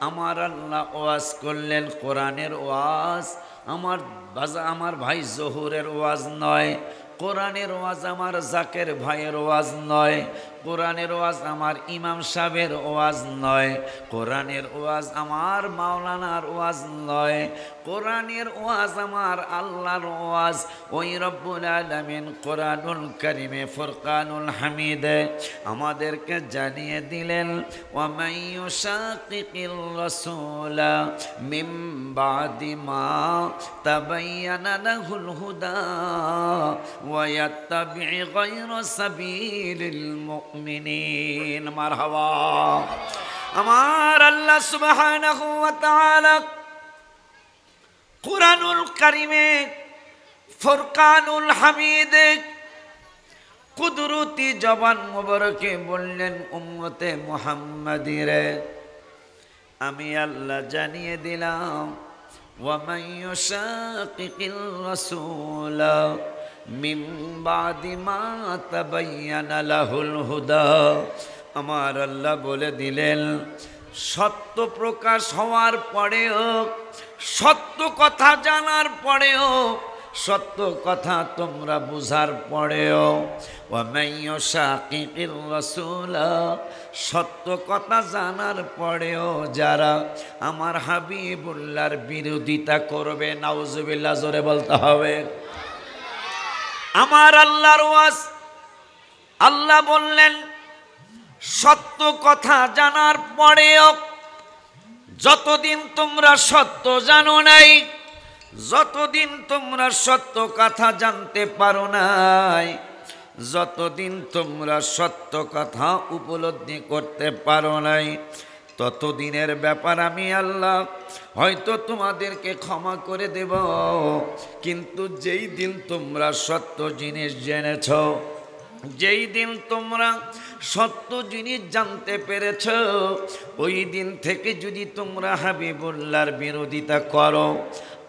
আমার আল্লাহ ওয়াজ করলেন, কোরআনের ওয়াজ। আমার ভাই জহুরের ওয়াজ নয়, কোরআনের ওয়াজ আমার জাকের ভাইয়ের ওয়াজ নয়, কোরআনের ওয়াজ আমার ইমাম সাহেবের ওয়াজ নয়, কোরআনের ওয়াজ আমার মাওলানার ওয়াজ নয়, কোরআনের ওয়াজ আমার আল্লাহর ওয়াজ। ওই রব্বুল আলামিন কোরআনুল কারিমে ফুরকানুল হামিদে আমাদেরকে জানিয়ে দিলেন, ওয়া মান ইউশাকিকির রাসূলা মিন বাদি মা তাবায়্যানা লাহুল হুদা ওয়া ইয়াত্তাবি গায়রা সাবিলিল মুমিনিন। মারহাবা। আমার আল্লাহ সুবহানাহু ওয়া তাআলা কুরআনুল কারিমে ফুরকানুল হামিদে কুদরতি জবান মুবারকে বললেন, উম্মতে মুহাম্মাদিরে আমি আল্লাহ জানিয়ে দিলাম, ওয়া মান ইউশাকিকির রাসূলা মিন বাদি মা তাবায়্যানা লাহুল হুদা। আমার আল্লাহ বলে দিলেন, সত্য প্রকাশ হওয়ার পরেও, সত্য কথা জানার পরেও, সত্য কথা তোমরা বুঝার পরেও, ওয়া মান ইউশাকিকির রাসূলা সত্য কথা জানার পরেও যারা আমার হাবিবুল্লাহর বিরোধিতা করবে, নাউজুবিল্লাহ জোরে বলতে হবে। আমার আল্লাহর ওয়াজ, আল্লাহ বললেন সত্য কথা জানার পরেও যতদিন তোমরা সত্য জানো নাই, যতদিন তোমরা সত্য কথা জানতে পারো নাই, যতদিন তোমরা সত্য কথা উপলব্ধি করতে পারো নাই, ততদিনের ব্যাপার আমি আল্লাহ হয়তো তোমাদেরকে ক্ষমা করে দেব। কিন্তু যেই দিন তোমরা সত্য জিনিস জেনেছ, যেই দিন তোমরা সত্য জিনিস জানতে পেরেছ, ওই দিন থেকে যদি তোমরা হাবিবুল্লাহর বিরোধিতা করো,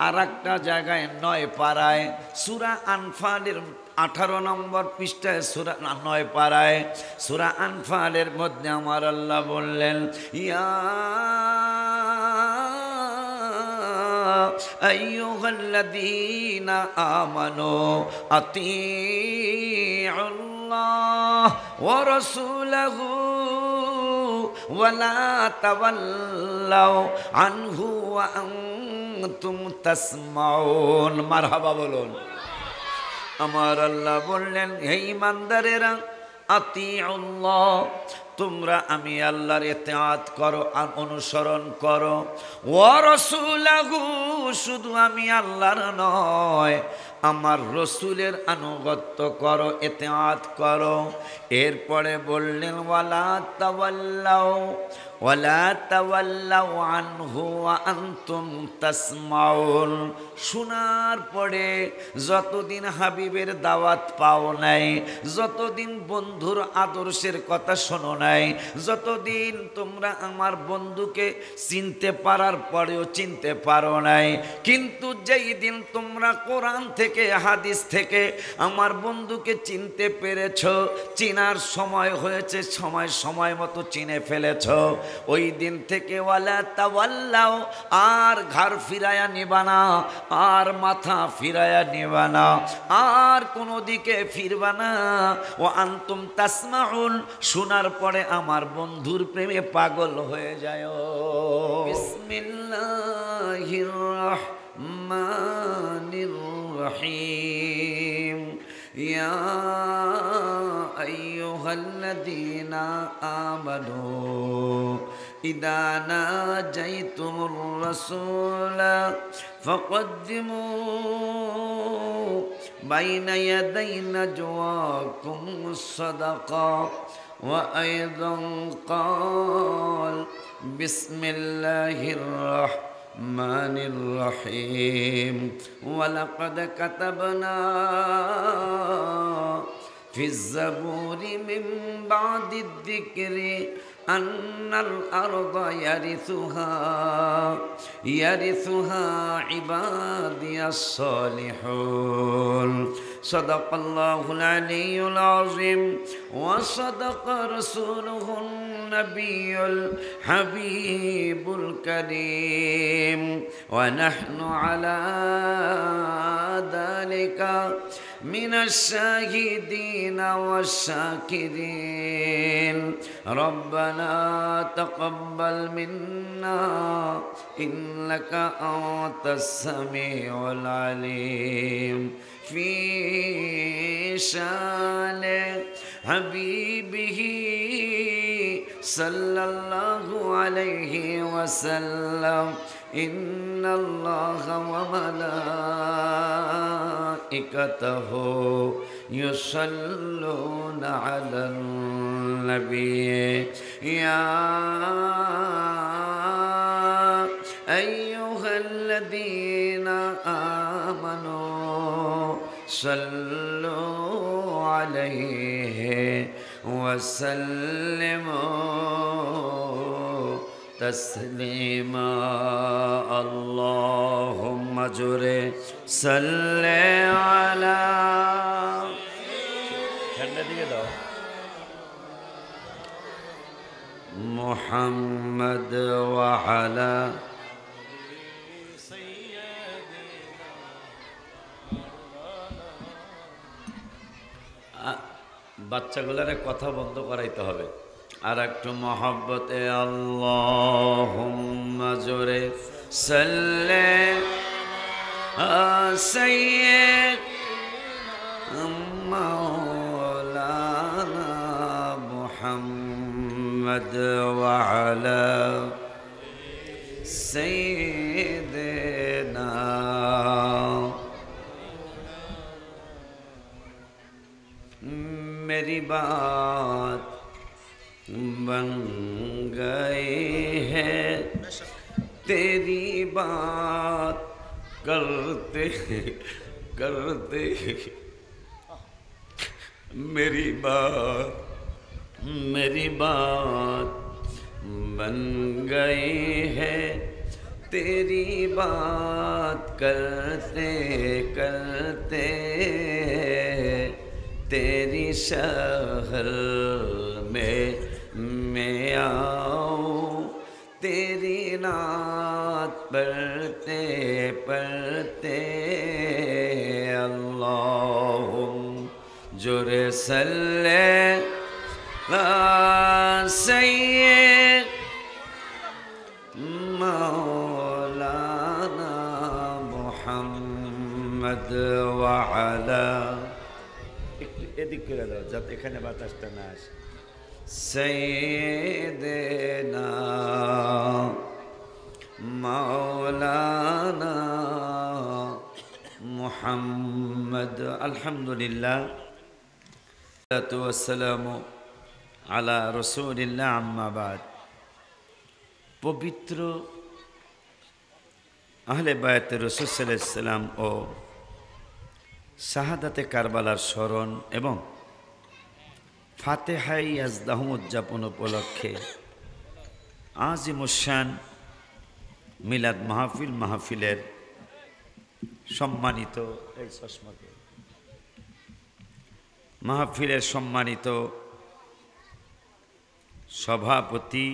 আর একটা জায়গায় 9 পারায় সূরা আনফালের 18 নম্বর পৃষ্ঠায় সূরা 9 পারায় সূরা আনফালের মধ্যে আমার আল্লাহ বললেন, ইয়া আইয়ুহাল্লাযীনা আমানু আতিউল্লাহ ওয়া রাসূলাহু ওয়া লা তাওয়াল্লাউ আনহু ওয়া আনতুম তাসমাউন। মারহাবা বলুন। আমার আল্লাহ বললেন, হে ঈমানদারেরা, আতিউল্লাহ তোমরা আমি আল্লাহর ইতাআত করো আর অনুসরণ করো, ওয়া রাসূলাহু শুধু আমি আল্লাহর নয় আমার রসুলের আনুগত্য করো, ইতাআত করো। এরপরে বললেন, ওয়ালা তাওয়াল্লাউ আনহু ওয়া আনতুম তাসমাউন। শোনার পরে যতদিন হাবিবের দাওয়াত পাও নাই, যতদিন বন্ধুর আদর্শের কথা শোনো নাই, যতদিন তোমরা আমার বন্ধুকে চিনতে পারার পরেও চিনতে পারো নাই, কিন্তু যেই দিন তোমরা কোরআন থেকে হাদিস থেকে আমার বন্ধুকে চিনতে পেরেছ, চিনার সময় হয়েছে, সময় মতো চিনে ফেলেছ, ওই দিন থেকে ওয়ালা তাওয়াল্লাও আর ঘাড় ফিরায়া নিবা না, আর মাথা ফিরায়া নিবা না, আর কোনো দিকে ফিরবা না। ও আনতুম তাসমাউন শোনার পরে আমার বন্ধুর প্রেমে পাগল হয়ে যায়। বিসমিল্লাহির রহমানির রহিম। ইয়া আইয়ুহাল্লাযীনা আমানু ইযা নাজাইতুমুর রাসূলা ফাকদ্দিমু বাইনা ইয়াদাই নাজওয়াকুমুস সাদাকা ওয়া আইযান ক্বাল বিসমিল্লাহির রাহমানির রহিম। ওয়ালাকাদ কাতাবনা ফিজ জাবুরি মিন বাদিদ যিকরি أن الأرض يرثها عبادي الصالحون صدق الله العلي العظيم وصدق رسوله النبي الحبيب الكريم ونحن على ذلك من الشاهدين والشاكرين ربنا تقبل منا إنك أنت السميع العليم في شان حبيبه صلى الله عليه وسلم إن الله وملائكته يصلون على النبي يا أيها الذين آمنوا صلوا عليه وسلموا تسليما اللهم جل صل على محمد وعلى বাচ্চাগুলারে কথা বন্ধ করাইতে হবে আর একটু মহব্বতে আল্লাহুম্মা জোরে সাল্লে সাইয়্যিদ মাওলানা মুহাম্মদ ওয়া আলা সাইয়্যিদিনা मेरी बात बन गई है तेरी बात करते करते मेरी बात बन गई है तेरी बात करते करते तेरी शहर में मैं आऊं तेरी नात पढ़ते पढ़ते अल्लाहुम्मा जोरे सल्ले सैय्यिद मौलाना मुहम्मद व अला এদিক করে দাও যাতে এখানে বাতাসটা না আসে সাইয়্যিদিনা মাওলানা মুহাম্মদ আলহামদুলিল্লাহ সালাতু ওয়াসসালামু আলা রাসূলিল্লাহ আম্মা বাদ পবিত্র আহলে বায়াতে রাসূল সাল্লাল্লাহু আলাইহি সাল্লাম ও শাহাদাতে কারবালার স্মরণ এবং ফাতেহাই ইয়াজদাহুম উদযাপন উপলক্ষে আজিমুশান মিলাদ মাহফিলের সম্মানিত এই চশমাকে মাহফিলের সম্মানিত সভাপতি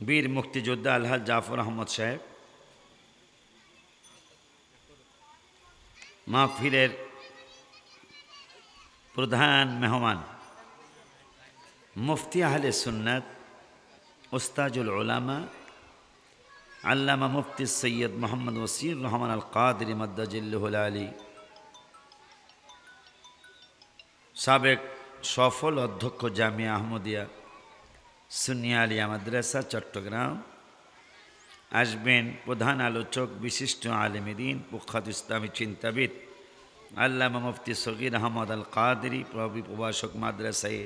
বীর মুক্তিযোদ্ধা আলহাজ জাফর আহমদ সাহেব মাহফিলের প্রধান মেহমান মুফতি আহলে সুন্নাত উস্তাজুল উলামা আল্লামা মুফতি সৈয়দ মোহাম্মদ ওসির রহমান আল কাদরি মাদ্দাজিল্লুহুল আলী সাবেক সফল অধ্যক্ষ জামিয়া আহমদিয়া সুন্নি আলিয়া মাদ্রাসা চট্টগ্রাম আসবেন প্রধান আলোচক বিশিষ্ট আলেমে দ্বীন প্রখ্যাত ইসলামী চিন্তাবিদ আল্লামা মুফতি সগীর আহমদ আল কাদরি প্রভাষক মাদ্রাসায়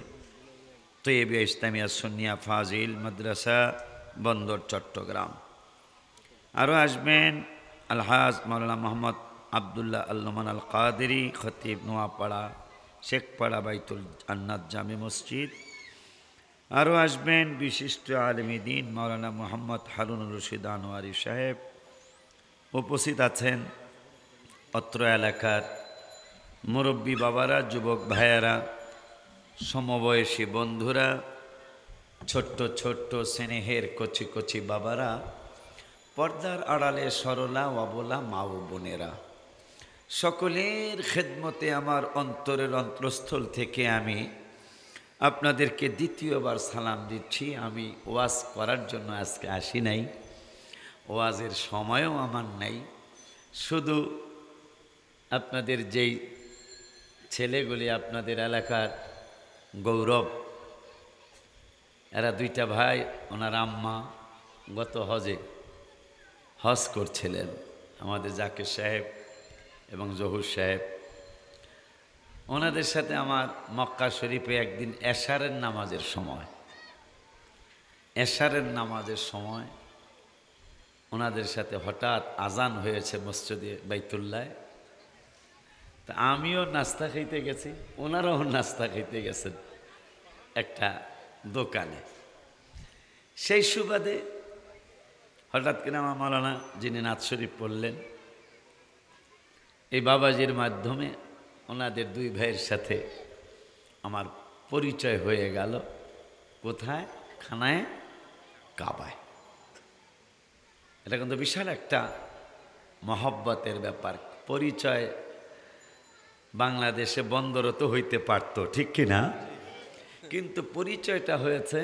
তৈয়বিয়া ইসলামিয়া সুন্নিয়া ফাজিল মাদ্রাসা বন্দর চট্টগ্রাম। আরও আসবেন আলহাজ মাওলানা মোহাম্মদ আবদুল্লাহ আল্লমান আল কাদেরি, খতিব নোয়াপাড়া, শেখপাড়া বাইতুল জান্নাত জামে মসজিদ। আরও আসবেন বিশিষ্ট আলেমী দ্বীন মাওলানা মোহাম্মদ হারুনুর রশিদ আনোয়ারি সাহেব। উপস্থিত আছেন অত্র এলাকার মুরব্বী বাবারা, যুবক ভাইয়েরা, সমবয়সী বন্ধুরা, ছোট্ট ছোট্ট স্নেহের কচি কচি বাবারা, পর্দার আড়ালে সরলা অবলা মা ও বোনেরা, সকলের খেদমতে আমার অন্তরের অন্তঃস্থল থেকে আমি আপনাদেরকে দ্বিতীয়বার সালাম দিচ্ছি। আমি ওয়াজ করার জন্য আজকে আসি নাই, ওয়াজের সময়ও আমার নাই। শুধু আপনাদের যেই ছেলেগুলি আপনাদের এলাকার গৌরব, এরা দুইটা ভাই, ওনার আম্মা গত হজ করছিলেন, আমাদের জাকির সাহেব এবং জহুর সাহেব। ওনাদের সাথে আমার মক্কা শরীফে একদিন এশারের নামাজের সময় ওনাদের সাথে হঠাৎ আজান হয়েছে মসজিদে বাইতুল্লাহ। তা আমিও নাস্তা খাইতে গেছি, ওনারাও নাস্তা খাইতে গেছেন একটা দোকানে। সেই সুবাদে হঠাৎ করে আমার মাওলানা যিনি নাথ শরীফ পড়লেন, এই বাবাজির মাধ্যমে ওনাদের দুই ভাইয়ের সাথে আমার পরিচয় হয়ে গেল। কোথায়? খানায় কাবায়। এটা কিন্তু বিশাল একটা মহব্বতের ব্যাপার। পরিচয় বাংলাদেশে বন্দরও তো হইতে পারত, ঠিক কিনা? কিন্তু পরিচয়টা হয়েছে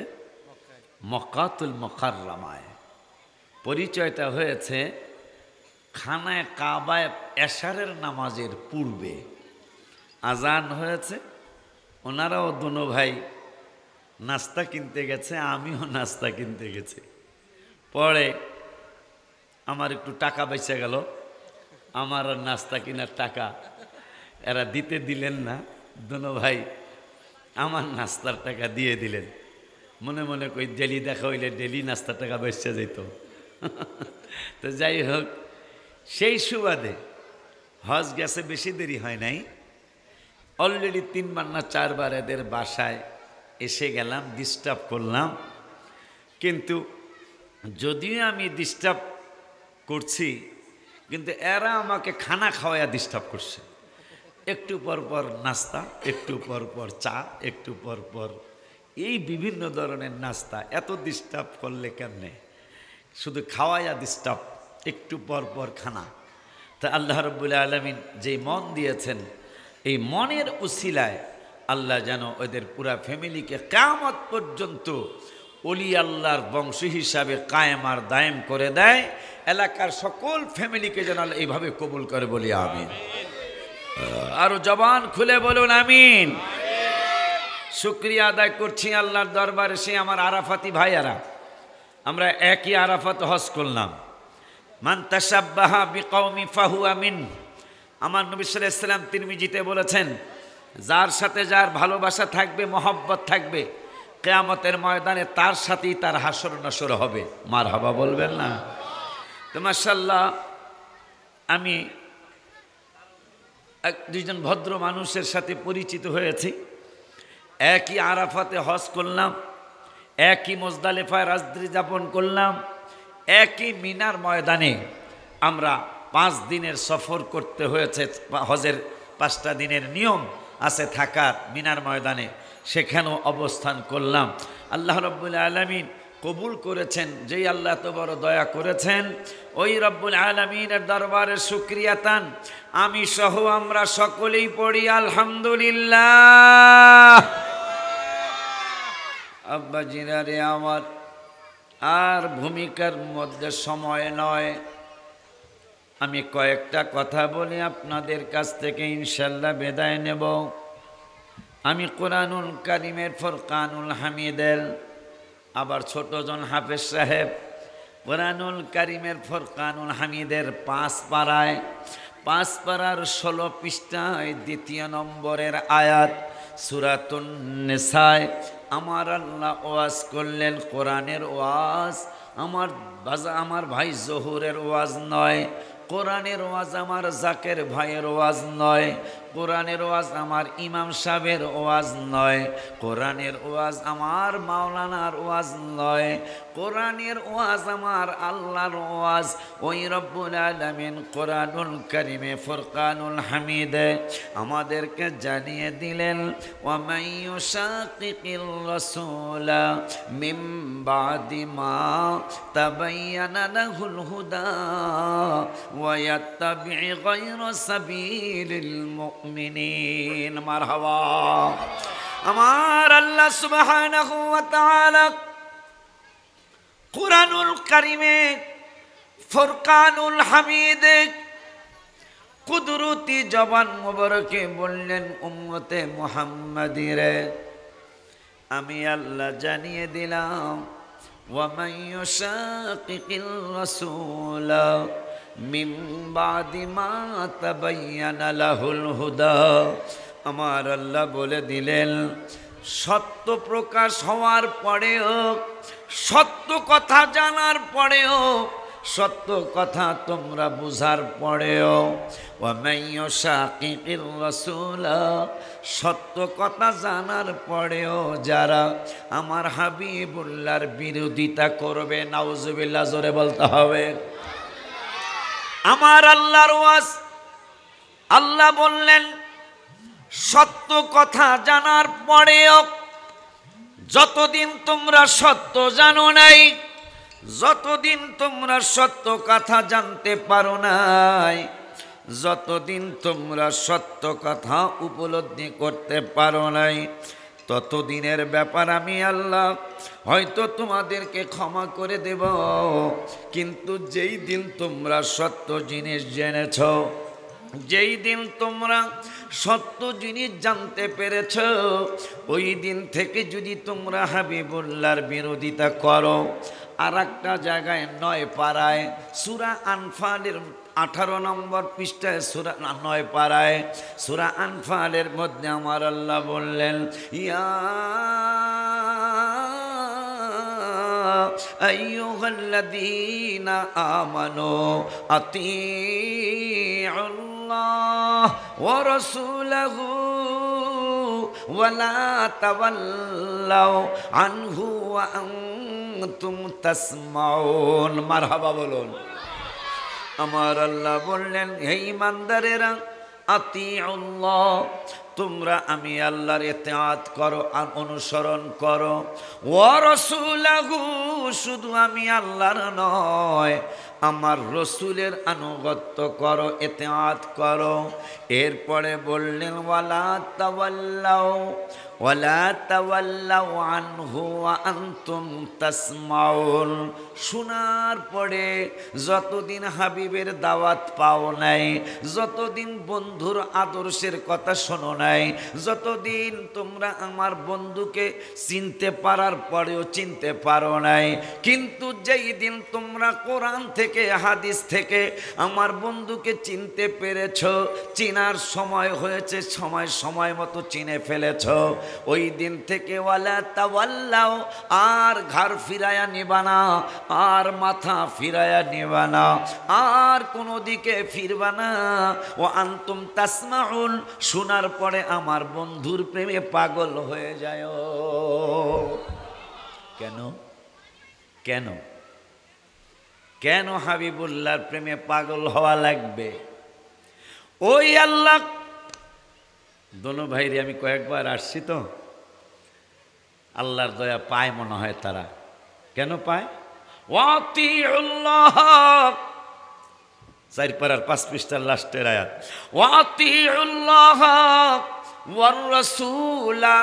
মক্কাতুল মুকাররমায়, পরিচয়টা হয়েছে খানায় কাবায় এশারের নামাজের পূর্বে আজান হয়েছে। ওনারাও দুনো ভাই নাস্তা কিনতে গেছে, আমিও নাস্তা কিনতে গেছি। পরে আমার একটু টাকা বেঁচে গেল, আমার নাস্তা কেনার টাকা এরা দিলেন না। দুনো ভাই আমার নাস্তার টাকা দিয়ে দিলেন। মনে মনে কই ডেলি দেখা হইলে ডেলি নাস্তার টাকা বেঁচে যেত। তো যাই হোক, সেই সুবাদে হজ গেছে, বেশি দেরি হয় নাই। অলরেডি 3 বার না 4 বার এদের বাসায় এসে গেলাম, ডিস্টার্ব করলাম। কিন্তু যদিও আমি ডিস্টার্ব করছি, কিন্তু এরা আমাকে খানা খাওয়াইয়া ডিস্টার্ব করছে। একটু পর পর নাস্তা, একটু পর পর চা, একটু পর পর এই বিভিন্ন ধরনের নাস্তা। এত ডিস্টার্ব করলে কেমনে? শুধু খাওয়াইয়া ডিস্টার্ব, একটু পর পর খানা। তা আল্লাহ রাব্বুল আলামিন যেই মন দিয়েছেন, এই মনের উসিলায় আল্লাহ যেন ওদের পুরা ফ্যামিলিকে কিয়ামত পর্যন্ত ওলি আল্লাহর বংশ হিসাবে কায়েম আর দায়েম করে দেয়। এলাকার সকল ফ্যামিলিকে যেন আল্লাহ এইভাবে কবুল করে, বলি আমিন। আরো জবান খুলে বলুন আমিন। শুকরিয়া আদায় করছি আল্লাহর দরবারে। সে আমার আরাফাতি ভাইয়ারা, আমরা একই আরাফাত হজ করলাম। মান তাশাব্বাহা বিকওমি ফাহুয়া মিন। আমার নবী সাল্লাল্লাহু আলাইহি ওয়াসাল্লাম তিরমিজিতে বলেছেন, যার সাথে যার ভালোবাসা থাকবে, মহব্বত থাকবে, কিয়ামতের ময়দানে তার সাথেই তার হাসর নাসর হবে। মারহাবা বলবেন না? তো মাশাআল্লাহ, আমি দুইজন ভদ্র মানুষের সাথে পরিচিত হয়েছি। একই আরাফাতে হজ করলাম, একই মুজদালিফায় রাত্রি যাপন করলাম, একই মিনার ময়দানে আমরা 5 দিনের সফর করতে হয়েছে। হজের 5টা দিনের নিয়ম আছে থাকার মিনার ময়দানে, সেখানেও অবস্থান করলাম। আল্লাহ রাব্বুল আলামিন কবুল করেছেন। যেই আল্লাহ এত বড় দয়া করেছেন, ওই রব্বুল আলামিনের দরবারে শুকরিয়া তান আমি সহ আমরা সকলেই পড়ি আলহামদুলিল্লাহ। আব্বা জিনারে আমার আর ভূমিকার মধ্যে সময় নয়, আমি কয়েকটা কথা বলে আপনাদের কাছ থেকে ইনশাল্লাহ বিদায় নেব। আমি কোরআনুল কারীমের ফুরকানুল হামিদের, আবার ছোটজন হাফেজ সাহেব কোরআনুল কারীমের ফুরকানুল হামিদের 5 পারায় 5 পারার 16 পৃষ্ঠায় 2 নম্বরের আয়াত সূরাতুন নিসায় আমার আল্লাহ ওয়াজ করলেন। কোরআনের ওয়াজ, আমার ভাই জহুরের ওয়াজ নয়, কোরআনের ওয়াজ আমার জাকের ভাইয়ের ওয়াজ নয়, কোরআনের ওয়াজ আমার ইমাম সাহেবের ওয়াজ নয়, কোরআনের ওয়াজ আমার মাওলানার ওয়াজ নয়, কোরআনের ওয়াজ আমার আল্লাহর ওয়াজ। ওই রব্বুল আলামিন কোরআনুল কারিমে ফুরকানুল হামিদে আমাদেরকে জানিয়ে দিলেন, ওয়া মান ইউশাকিকির রাসূলা মিন বাদি মা তাবায়্যানা লাহুল হুদা ওয়া ইয়াত্তাবি গায়রা সাবিলিল মুমিনিন। মারহাবা। আমার আল্লাহ সুবহানাহু ওয়া তাআলা কুরআনুল কারিমে ফুরকানুল হামিদে কুদরতি জবান মুবারকে বললেন, উম্মতে মুহাম্মাদিরে আমি আল্লাহ জানিয়ে দিলাম, ওয়া মান ইউশাকিকির রাসূলা মিন বাদি মা তাবায়্যানা লাহুল হুদা। আমার আল্লাহ বলে দিলেন, সত্য প্রকাশ হওয়ার পরেও, সত্য কথা জানার পরেও, সত্য কথা তোমরা বুঝার পরেও, ওয়া মান ইউশাকিকির রাসূলা সত্য কথা জানার পরেও যারা আমার হাবিবুল্লাহর বিরোধিতা করবে, নাউজুবিল্লাহ জোরে বলতে হবে। আমার আল্লাহর ওয়াজ, আল্লাহ বললেন সত্য কথা জানার পরেও যতদিন তোমরা সত্য জানো নাই, যতদিন তোমরা সত্য কথা জানতে পারো নাই, যতদিন তোমরা সত্য কথা উপলব্ধি করতে পারো নাই, ততদিনের ব্যাপার আমি আল্লাহ হয়তো তোমাদেরকে ক্ষমা করে দেব। কিন্তু যেই দিন তোমরা সত্য জিনিস জেনেছ, যেই দিন তোমরা সত্য জিনিস জানতে পেরেছ, ওই দিন থেকে যদি তোমরা হাবিবুল্লাহর বিরোধিতা করো, আর একটা জায়গায় 9 পারায় সূরা আনফালের 18 নম্বর পৃষ্ঠায় সূরা 9 পারায় সূরা আনফালের মধ্যে আমার আল্লাহ বললেন, ইয়া আইয়ুহাল্লাযীনা আমানু আতিউল্লাহ ওয়া রাসূলাহু ওয়া লা তাওয়াল্লাউ আনহু ওয়া আনতুম তাসমাউন। মারহাবা বলুন। আমার আল্লাহ বললেন, হে ঈমানদারেরা, আতিউল্লাহ তোমরা আমি আল্লাহর ইতিআত করো আর অনুসরণ করো, ওয়া রাসূলাহু শুধু আমি আল্লাহর নয় আমার রসুলের আনুগত্য করো, ইতিআত করো। এরপরে বললেন, ওয়ালা তাওয়াল্লাউ আনহু ওয়া আনতুম তাসমাউন। শোনার পরে যতদিন হাবিবের দাওয়াত পাও নাই, যতদিন বন্ধুর আদর্শের কথা শোনো নাই, যতদিন তোমরা আমার বন্ধুকে চিনতে পারার পরেও চিনতে পারো নাই, কিন্তু যেই দিন তোমরা কোরআন থেকে হাদিস থেকে আমার বন্ধুকে চিনতে পেরেছ, চিনার সময় হয়েছে, সময় মতো চিনে ফেলেছ, ওই দিন থেকে ওয়ালা তাওয়াল্লাও আর ঘাড় ফিরায়া নিবা না, আর মাথা ফিরায়া নিবা না, আর কোনো দিকে ফিরবা না। ও আনতুম তাসমাউন শোনার পরে আমার বন্ধুর প্রেমে পাগল হয়ে যায়। কেন কেন কেন হাবিবুল্লাহর প্রেমে পাগল হওয়া লাগবে? ওই আল্লাহ দোনো ভাইরে আমি কয়েকবার আসছি তো, আল্লাহর দয়া পায় মনে হয় তারা। কেন পায়? ওয়াতিউল্লাহ 4 পারার 5 পৃষ্ঠার লাস্টের আয়াত, ওয়াতিউল্লাহ ওয়ার রাসূলা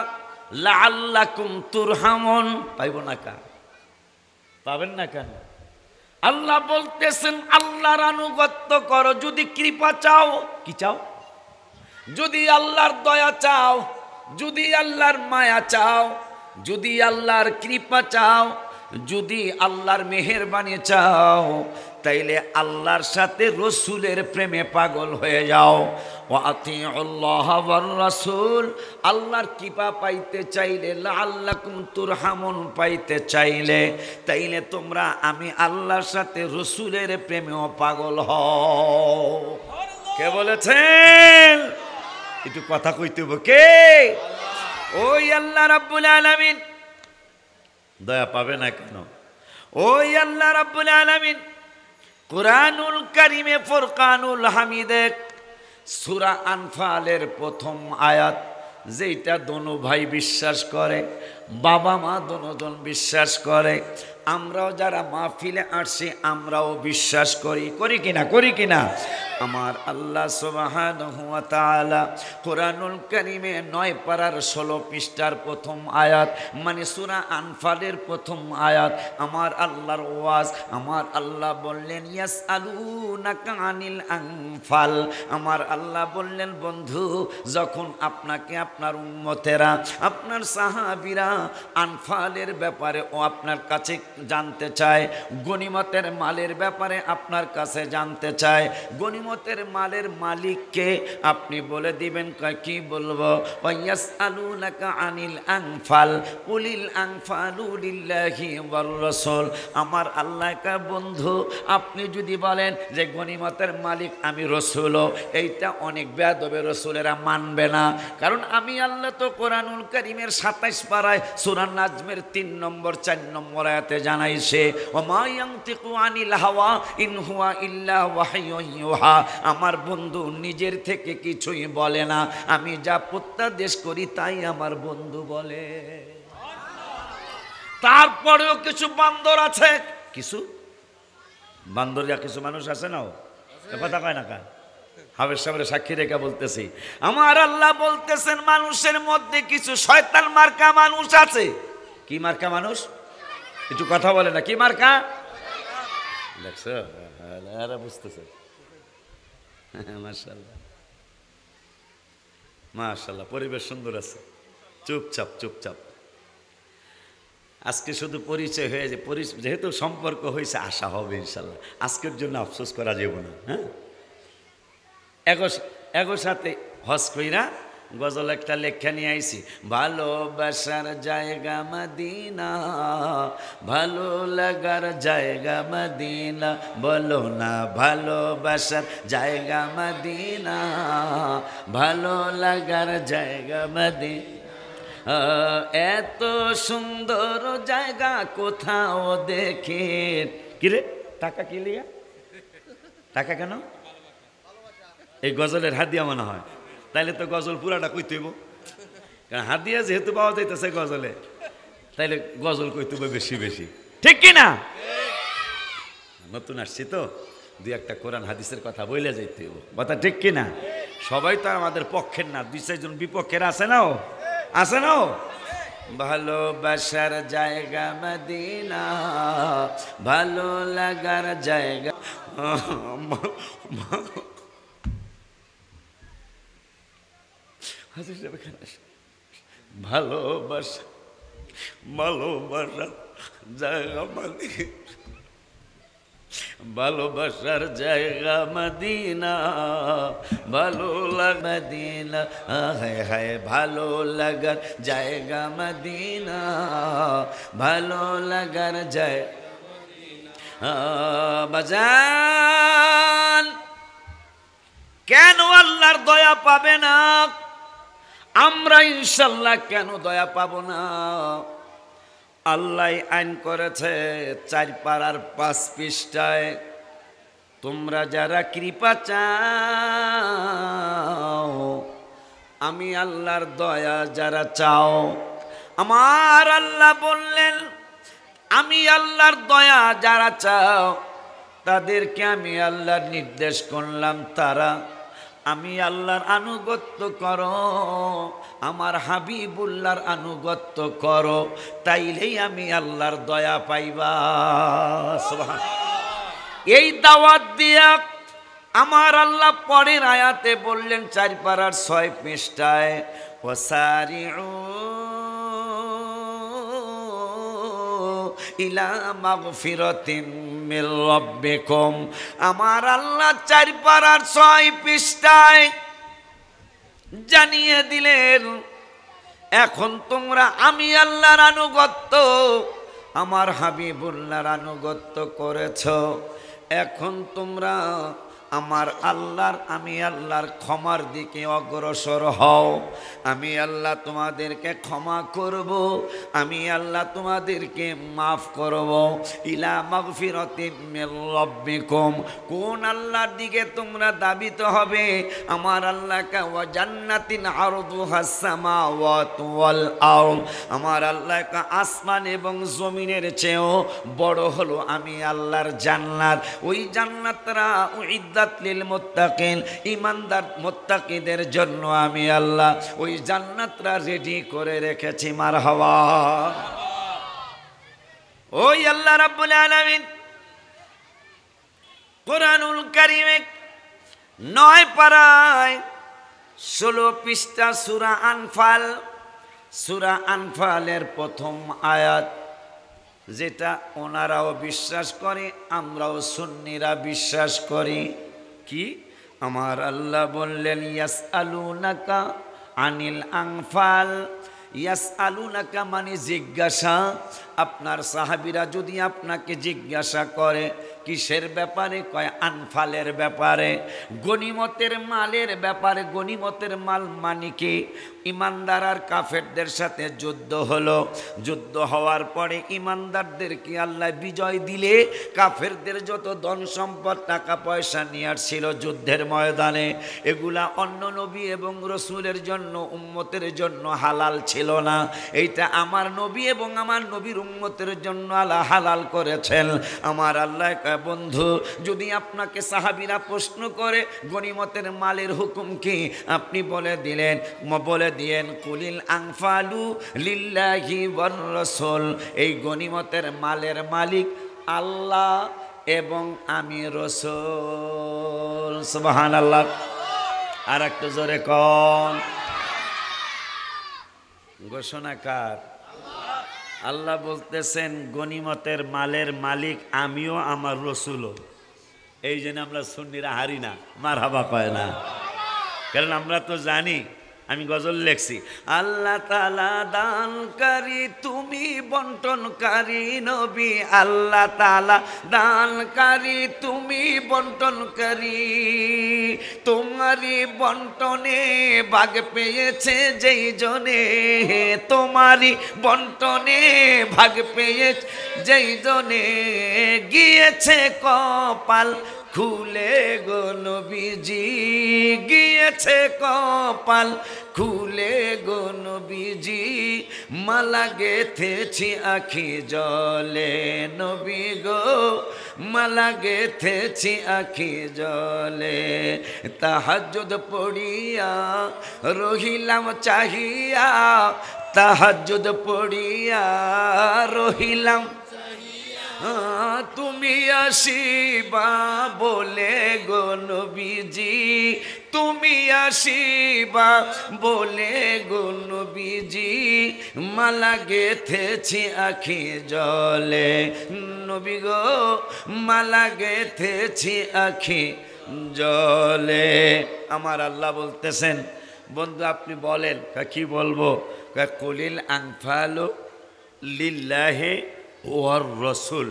লাআল্লাকুম তুরহামুন। পাইব না কা? পাবেন না কেন? আল্লাহ বলতেছেন আল্লাহর আনুগত্য করো যদি কৃপা চাও। কি চাও? যদি আল্লাহর দয়া চাও, যদি আল্লাহর মায়া চাও, যদি আল্লাহর কৃপা চাও, যদি আল্লাহর মেহেরবানি চাও, তাইলে আল্লাহর সাথে রসুলের প্রেমে পাগল হয়ে যাও। ওয়া আতিউল্লাহ ওয়ার রাসূল, আল্লাহর কৃপা পাইতে চাইলে, লাআল্লাকুম তুরহামুন পাইতে চাইলে, তাইলে তোমরা আমি আল্লাহর সাথে রসুলের প্রেমেও পাগল হও। কে বলেছেন? একটু কথা কইতে হবে। কে? ওই আল্লাহ রাব্বুল আলামিন। দয়া পাবে না কেন? ওই আল্লাহ রাব্বুল আলামিন কুরআনুল কারীমে ফুরকানুল হামিদে সূরা আনফালের প্রথম আয়াত, যেটা দোনো ভাই বিশ্বাস করে, বাবা মা দোনোজন বিশ্বাস করে, আমরাও যারা মাহফিলে আসছি আমরাও বিশ্বাস করি, করি কিনা? করি কিনা? আমার আল্লাহ সুবহানাহু ওয়া তাআলা কুরআনুল কারীমে 9 পারার 16 পৃষ্ঠার প্রথম আয়াত, মানে সূরা আনফালের প্রথম আয়াত, আমার আল্লাহর ওয়াজ। আমার আল্লাহ বললেন ইয়াসআলুনাকা আনিল আনফাল, আমার আল্লাহ বললেন বন্ধু, যখন আপনাকে আপনার উম্মতেরা, আপনার সাহাবীরা আনফালের ব্যাপারে ও আপনার কাছে জানতে চায়, গনিমতের মালের ব্যাপারে আপনার কাছে জানতে চায়, গনিমতের মালের মালিককে আপনি বলে দিবেন। কি বলবো? ওয়ায়াসআলুনাকা আনিল আনফাল কুলিল আনফালু লিল্লাহি ওয়ার রাসূল। আমার আল্লাহ কা বন্ধু, আপনি যদি বলেন যে গনিমতের মালিক আমি রসুল, এইটা অনেক বেয়াদবে রসুলেরা মানবে না। কারণ আমি আল্লাহ তো কোরআনুল কারীমের 27 পারায় সূরা নাজমের 3 নম্বর 4 নম্বর আয়াতে জানাইছে, ওমা ইয়ানতিকু আনিল হাওয়া ইন হুয়া ইল্লা ওয়াহয়ুন ইউহা। আমার বন্ধু নিজের থেকে কিছুই বলে না, আমি যা প্রত্যাদেশ করি তাই আমার বন্ধু বলে। তারপরেও কিছু বান্দর আছে, কিছু বান্দরিয়া কিছু মানুষ আছে না, কথা কয় না কা হাবের সামনে সাক্ষী রেখা বলতেছি। আমার আল্লাহ বলতেছেন মানুষের মধ্যে কিছু শয়তান মার্কা মানুষ আছে। কি মার্কা মানুষ? একটু কথা বলে না, কি মার্কা? দেখছো, বুঝতেছে। মাশাআল্লাহ মাশাআল্লাহ, পরিবেশ সুন্দর আছে। চুপচাপ চুপচাপ। আজকে শুধু পরিচয় হয়ে যায়, যেহেতু সম্পর্ক হয়েছে আশা হবে ইনশাল্লাহ। আজকের জন্য আফসোস করা যাবে না। হ্যাঁ, এগোর সাথে হজ কইরা গজল একটা লেখা নিয়ে আইছি। ভালোবাসার জায়গা মদিনা, ভালো লাগার জায়গা মদিনা, বলো না ভালোবাসার জায়গা মদিনা, ভালো লাগার জায়গা মদিনা। এত সুন্দর জায়গা কোথাও দেখে। কিরে টাকা কি লিয়া? টাকা কেন? এই গজলের হাদিয়া মনে হয়। তাইলে তো গজল পুরাটা কইতে হইব, কারণ হাদিয়া যেহেতু পাওয়া যাইতেছে গজলে, তাইলে গজল কইতে হইব বেশি বেশি, ঠিক কিনা? নতুন আসছি তো, দুই একটা কোরআন হাদিসের কথা বইলে যাইতে হইব, কথা ঠিক কিনা? সবাই তো আমাদের পক্ষের না, 2-4 জন বিপক্ষের আছে না, আছে না। ভালোবাসার জায়গা মদিনা, ভালো লাগার জায়গা। ভালোবাসা ভালোবাসার জায়গা মদিনা, ভালোবাসার জায়গা মদিনা, ভালো লাগা মদিনা, হায় হায় ভালো লাগার জায়গা মদিনা, ভালো লাগার জায়গা। বাজান, কেন আল্লাহর দয়া পাবে না? আমরা ইনশাল্লাহ কেন দয়া পাবো না? আল্লাহ আইন করেছে 4 পারার 5 পৃষ্ঠায়, তোমরা যারা কৃপা চাও, আমি আল্লাহর দয়া যারা চাও, আমার আল্লাহ বললেন আমি আল্লাহর দয়া যারা চাও তাদেরকে আমি আল্লাহর নির্দেশ করলাম, তারা আমি আল্লাহর আনুগত্য করো, আমার হাবিবুল্লাহর আনুগত্য করো, তাইলেই আমি আল্লাহর দয়া পাইবা। এই দাওয়াত দিয়া আমার আল্লাহ পরের আয়াতে বললেন 4 পারার 6 পৃষ্ঠায়, ওয়াসারিউ ইলা মাগফিরাতিন মির রাব্বিকুম। আমার আল্লাহ 4 পারার 6 পৃষ্ঠায় জানিয়ে দিলেন, এখন তোমরা আমি আল্লাহর আনুগত্য, আমার হাবিবুল্লাহর আনুগত্য করেছ, এখন তোমরা আমার আল্লাহর, আমি আল্লাহর ক্ষমার দিকে অগ্রসর হও। আমি আল্লাহ তোমাদেরকে ক্ষমা করব, আমি আল্লাহ তোমাদেরকে মাফ করব। ইলা মাগফিরাতিম মির রাব্বিকুম, কোন আল্লাহর দিকে তোমরা দাবিত হবে? আমার আল্লাহকে ওয়া জান্নাতিন আরদুহাস সামাওয়াতু ওয়াল আরদ, আমার আল্লাহকে আসমান এবং জমিনের চেয়েও বড় হলো আমি আল্লাহর জান্নাত। ওই জান্নাতরা লিল মুত্তাকিন, ঈমানদার মুত্তাকিদের জন্য আমি আল্লাহ ওই জান্নাতরা রেডি করে রেখেছি। মারহাবা। ওই আল্লাহ রাব্বুল আলামিন কুরআনুল কারীমে 9 পারায় 16 পৃষ্ঠা সূরা আনফাল, সূরা আনফালের প্রথম আয়াত, যেটা ওনারাও বিশ্বাস করে, আমরাও সুন্নিরা বিশ্বাস করি। কি? আমার আল্লাহ বললেন ইয়াসআলুনাকা আনিল আনফাল। ইয়াসআলুনাকা মানে জিজ্ঞাসা। আপনার সাহাবীরা যদি আপনাকে জিজ্ঞাসা করে কিসের ব্যাপারে? কয় আনফালের ব্যাপারে, গনিমতের মালের ব্যাপারে। গনিমতের মাল মানে কি? ইমানদার আর কাফেরদের সাথে যুদ্ধ হলো, যুদ্ধ হওয়ার পরে ইমানদারদেরকে আল্লাহ বিজয় দিলে কাফেরদের যত ধন সম্পদ টাকা পয়সা নিয়ে আসছিল যুদ্ধের ময়দানে, এগুলা অন্য নবী এবং রসুলের জন্য, উম্মতের জন্য হালাল ছিল না। এইটা আমার নবী এবং আমার নবীর উম্মতের জন্য আল্লাহ হালাল করেছেন। আমার আল্লাহ বন্ধু, যদি আপনাকে সাহাবীরা প্রশ্ন করে গনিমতের মালের হুকুম কি, আপনি বলে দিয়েন কুলিল আনফালু লিল্লাহি ওয়ার রাসূল। এই গনিমতের মালের মালিক আল্লাহ এবং আমি রাসূল। সুবহানাল্লাহ। আর একটু জোরে কোন। ঘোষণাকার আল্লাহ বলতেছেন গনিমতের মালের মালিক আমিও, আমার রসুলও। এই জন্য আমরা সুন্নিরা হারি না, মারহাবা কয় না। কারণ আমরা তো জানি, আমি গজল লেখছি, আল্লাহ তাআলা দানকারী তুমি বন্টনকারী নবী, আল্লাহ তাআলা দানকারী তুমি বন্টনকারী, তোমারই বন্টনে ভাগ পেয়েছে যেই জনে, তোমারই বন্টনে ভাগ পেয়েছে যেই জনে, গিয়েছে কপাল খুলে গো নবীজি, গিয়েছে কপাল খুলে গো নবীজি, মালা গেথেছি আখি জলে নবী গো, মালা গেথেছি আখি জলে, তাহাজ্জুদ পড়িয়া রহিলাম চাহিয়া, তাহাজ্জুদ পড়িয়া রহিলাম, তুমি আসিবা বলে গো নবীজি, তুমি আসিবা বলে গো নবীজি, মালা গেথেছি আখি জলে নবী গো, মালা গেথেছি আখি জলে। আমার আল্লাহ বলতেছেন বন্ধু আপনি বলেন। কি বলবো? কুলিল আনফালু লিল্লাহি ওয়ার রাসূল,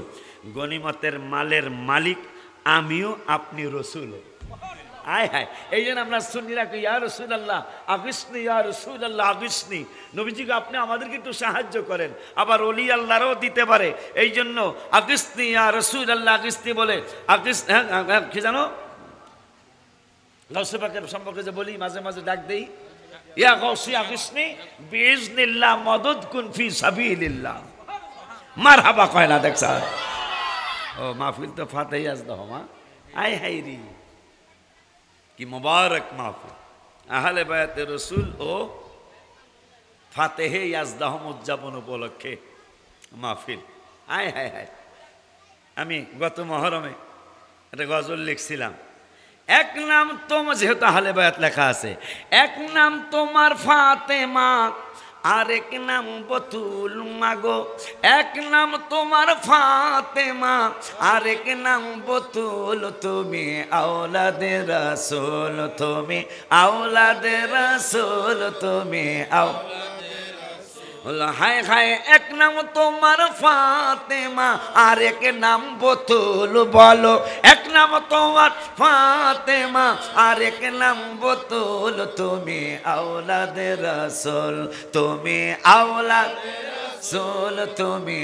গনিমতের মালের মালিক আমিও, আপনি রসুল। আয় হায়, এই জন্য আমরা সুন্নিরা কই ইয়া রাসূলুল্লাহ আগিসনি, ইয়া রাসূলুল্লাহ আগিসনি, নবীজিকে আপনি আমাদেরকে একটু সাহায্য করেন। আবার ওলি আল্লাহরও দিতে পারে, এই জন্য আগিসনি ইয়া রাসূলুল্লাহ আগিসনি বলে। আগিস কি জানো, গাউসে পাকের সম্পর্কে যে বলি মাঝে মাঝে ডাক দেই, ইয়া গাউসি আগিসনি বিইজনিল্লাহ মদদ কুন ফি সাবিলিল্লাহ। মারহাবা কয় না? দেখছ ও মাহফিল তো ফাতেহি আজদাহ মা। আয় হাই রি, কি মুবারক মাহফিল, আহলে বায়াতে রসুল ও ফাতেহে ইয়াজদাহ উদযাপন উপলক্ষে মাহফিল। আয় হায় হায়, আমি গত মহরমে একটা গজল লিখছিলাম, এক নাম তোমার, যেহেতু আহলে বায়াত লেখা আছে, এক নাম তোমার ফাতেমা, আরেক নাম বতুল মাগো, এক নাম তোমার ফাতেমা, আরেক নাম বতুল। তুমি আওলাদে রাসূল, তুমি আওলাদে রাসূল, তুমি হায় হায়। এক নাম তোমার ফাতেমা, আরেক নাম বতুল। বলো এক নাম তোমার ফাতেমা, আরেক নাম বতুল। তুমি আওলাদে রাসূল, তুমি আওলাদে রাসূল, তুমি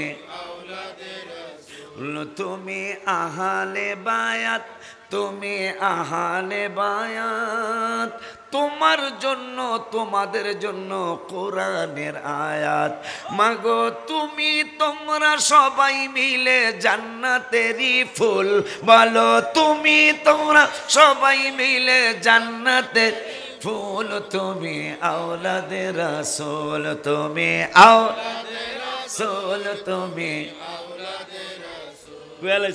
তুমি আহলে বায়াত, তুমি আহলে বায়াত। তোমার জন্য তোমাদের জন্য কোরআনের আয়াত। মাগো তুমি তোমরা সবাই মিলে জান্নাতেরই ফুল। বলো তুমি তোমরা সবাই মিলে জান্নাতের ফুল। তুমি আওলাদে রাসূল, তুমি আওলাদে রাসূল, তুমি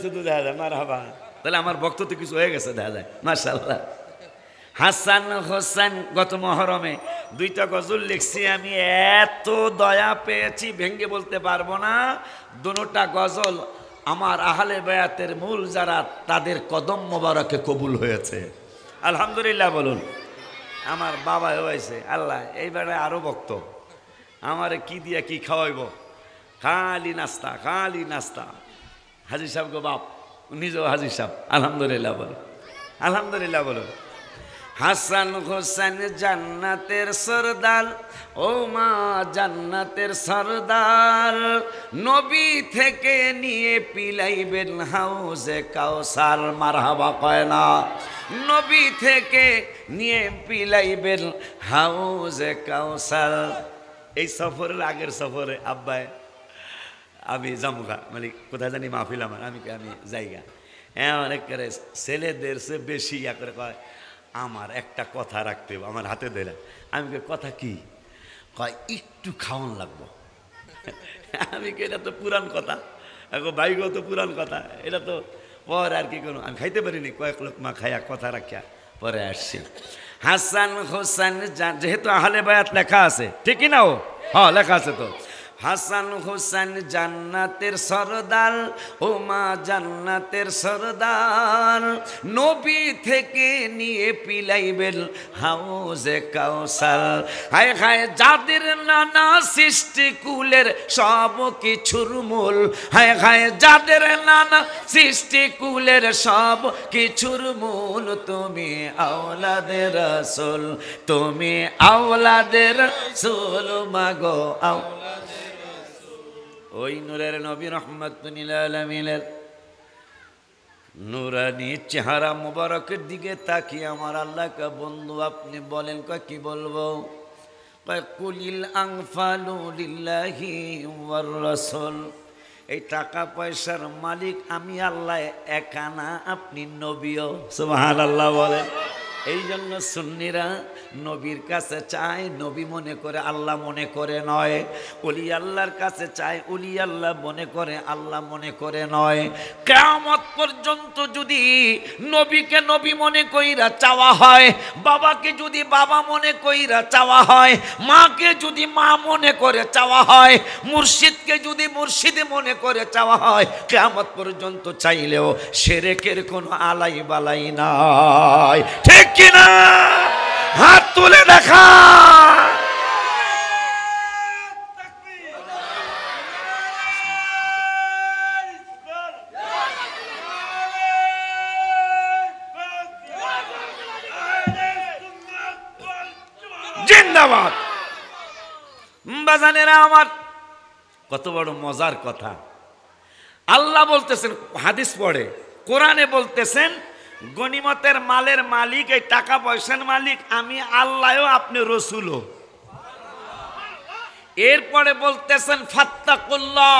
শুধু দেখা যায় মারহাবা। তাহলে আমার বক্তব্য কিছু হয়ে গেছে দেখা যায়, মাশাআল্লাহ। হাসান হোসেন গত মহরমে দুইটা গজল লিখছি আমি, এত দয়া পেয়েছি ভেঙ্গে বলতে পারবো না। দুটোটা গজল আমার আহলে বায়াতের মূল যারা তাদের কদম মোবারকে কবুল হয়েছে, আলহামদুলিল্লাহ বলুন। আমার বাবা হয়েছে আল্লাহ এইবারে আরো বক্ত, আমারে কি দিয়া কি খাওয়াইব, খালি নাস্তা খালি নাস্তা। হাজি সাহেব গো বাপ, নিজেও হাজি সাহেব, আলহামদুলিল্লাহ বলুন, আলহামদুলিল্লাহ বলুন। হাসান হোসেন জান্নাতের সরদার, ও মা জান্নাতের সরদার। নবী থেকে নিয়ে পিলাইবেন হাউজে কাউসার, মারহাবা কয় না। নবী থেকে নিয়ে পিলাইবেন হাউজে কাউসার। এই সফরের আগের সফরে আব্বাই আমি জামুগা মানে কোথায় জানি মাহফিল আমার, আমি জায়গা অনেক করে ছেলেদের সে বেশি ইয়া করে কয় আমার একটা কথা রাখতে হবে, আমার হাতে দিলে। আমি কথা কি কয়, একটু খাওয়ান লাগবো। আমি এটা তো পুরান কথা, এখন বাইগো তো পুরান কথা, এটা তো পরে আর কি কোনো আমি খাইতে পারিনি, কয়েক লোক মা খাইয়া কথা রাখিয়া পরে আসছি। হাসান হোসেন যেহেতু আহলে বায়াত লেখা আছে, ঠিকই না? ও হ্যাঁ লেখা আছে তো। হাসান হোসেন জান্নাতের সরদার, ও মা জান্নাতের সরদার। নবী থেকে নিয়ে পিলাইবেন হাউজে কাউসার। হায় হায় যাদের নানা সৃষ্টি কুলের সব কিছুর মূল, হায় হায় যাদের নানা সৃষ্টি কুলের সব কিছুর মূল। তুমি আওলাদে রাসূল, তুমি আওলাদে রাসূল, মাগো আওলাদে। ওই নূরের নবী রহমাতুল লিল আলামিনের নুরানি চেহারা মুবারকের দিকে তাকিয়ে আমার আল্লাহকে বন্ধু আপনি বলেন, কয় কি বলবো? কয় কুলিল আনফালু লিল্লাহি ওয়ার রাসূল। এই টাকা পয়সার মালিক আমি আল্লাহ একা না, আপনি নবীও। সুবহানাল্লাহ বলেন। এই জন্য সুন্নিরা নবীর কাছে চায়, নবী মনে করে আল্লাহ মনে করে নয়। ওলি আল্লাহর কাছে চায়, ওলি আল্লাহ মনে করে আল্লাহ মনে করে নয়। কিয়ামত পর্যন্ত যদি নবীকে নবী মনে কইরা চাওয়া হয়, বাবাকে যদি বাবা মনে কইরা চাওয়া হয়, মাকে যদি মা মনে করে চাওয়া হয়, মুর্শিদকে যদি মুর্শিদ মনে করে চাওয়া হয়, কিয়ামত পর্যন্ত চাইলেও শিরকের কোনো আলাই বালাই নাই। ঠিক কিনা? হাত তুলে দেখা। জিন্দাবাদ। বাজানেরা আমার, কত বড় মজার কথা। আল্লাহ বলতেছেন, হাদিস পড়ে কোরআনে বলতেছেন, গনিমতের মালের মালিক, এই টাকা পয়সার মালিক আমি আল্লাহও, আপনি রসুলও। এরপরে বলতেছেন ফাত্তাকুল্লাহ।